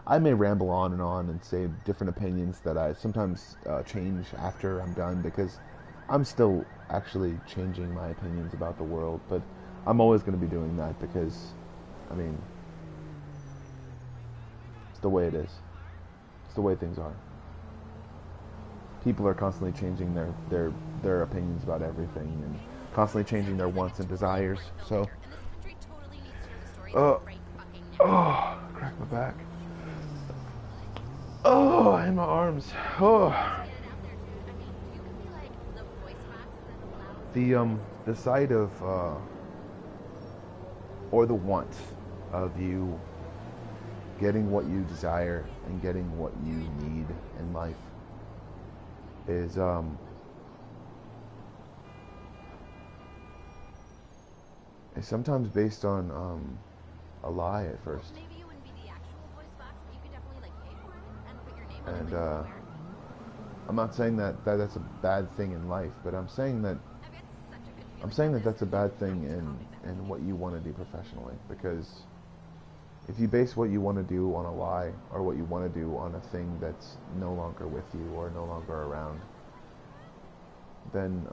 I may ramble on and say different opinions that I sometimes change after I'm done, because I'm still actually changing my opinions about the world, but I'm always going to be doing that because, I mean, it's the way it is. It's the way things are. People are constantly changing their opinions about everything, and constantly changing their wants and desires, so... crack my back. Oh, and my arms. Oh. The sight of or the want of you getting what you desire and getting what you need in life is sometimes based on a lie at first. And I'm not saying that that's a bad thing in life, but I'm saying that that's a bad thing in what you want to do professionally. Because if you base what you want to do on a lie, or what you want to do on a thing that's no longer with you or no longer around, then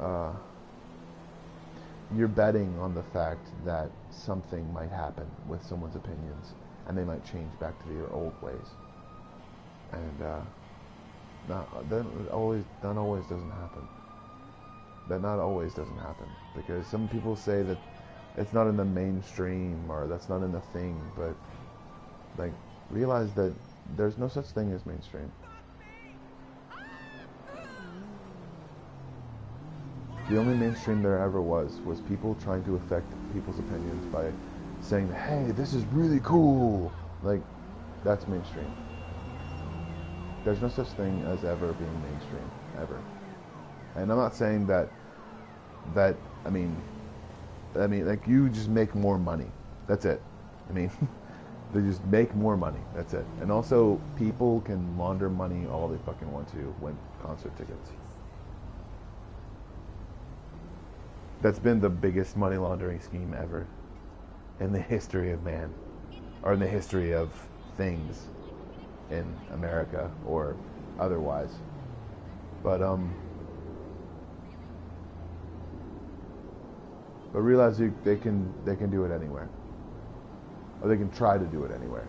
you're betting on the fact that something might happen with someone's opinions, and they might change back to their old ways. And that always doesn't happen. That not always doesn't happen, because some people say that it's not in the mainstream, or that's not in the thing, but like, realize that there's no such thing as mainstream. The only mainstream there ever was people trying to affect people's opinions by saying, hey, this is really cool. Like, that's mainstream. There's no such thing as ever being mainstream, ever. And I'm not saying that I mean, like, you just make more money. That's it. I mean, they just make more money. That's it. And also, people can launder money all they fucking want to win concert tickets. That's been the biggest money laundering scheme ever in the history of man, or in the history of things in America or otherwise. But realize they can do it anywhere, or they can try to do it anywhere,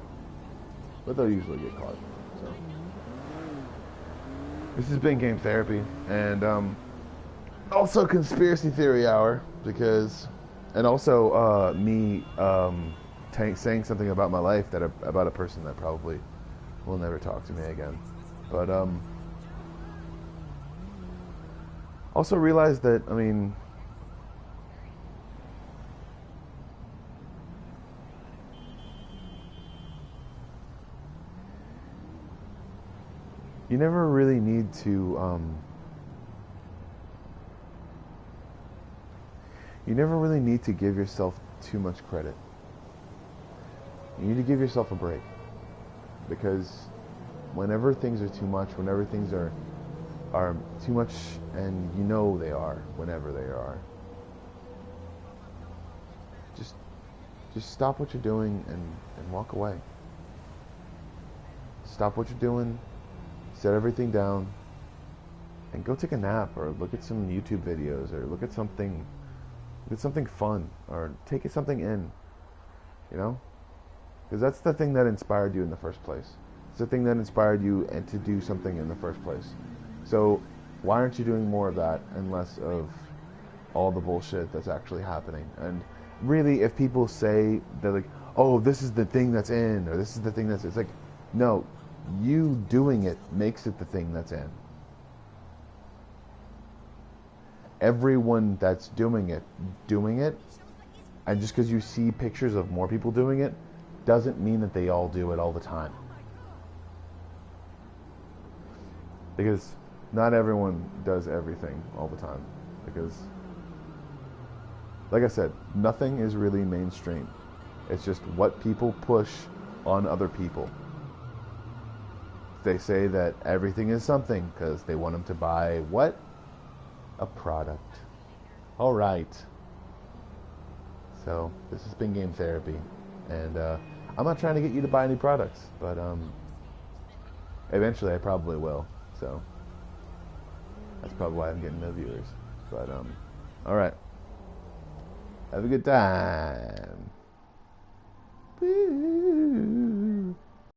but they'll usually get caught. So this has been Game Therapy, and also conspiracy theory hour, because, and also me saying something about my life about a person that probably will never talk to me again. But also realize that, I mean, you never really need to give yourself too much credit. You need to give yourself a break, because whenever things are too much, whenever things are too much, and you know they are, whenever they are, just stop what you're doing and walk away. Stop what you're doing, set everything down, and go take a nap, or look at some YouTube videos, or look at something fun, or take something in, you know? Because that's the thing that inspired you in the first place. It's the thing that inspired you and to do something in the first place. So why aren't you doing more of that and less of all the bullshit that's actually happening? And really, if people say, they're like, oh, this is the thing that's in, or this is the thing that's, it's like, no, you doing it makes it the thing that's in. Everyone that's doing it, and just because you see pictures of more people doing it, doesn't mean that they all do it all the time. Because not everyone does everything all the time. Because, like I said, nothing is really mainstream. It's just what people push on other people. They say that everything is something because they want them to buy what? A product. All right. So this has been Game Therapy, and I'm not trying to get you to buy any products, but eventually I probably will. So that's probably why I'm getting no viewers. But all right. Have a good time. Woo.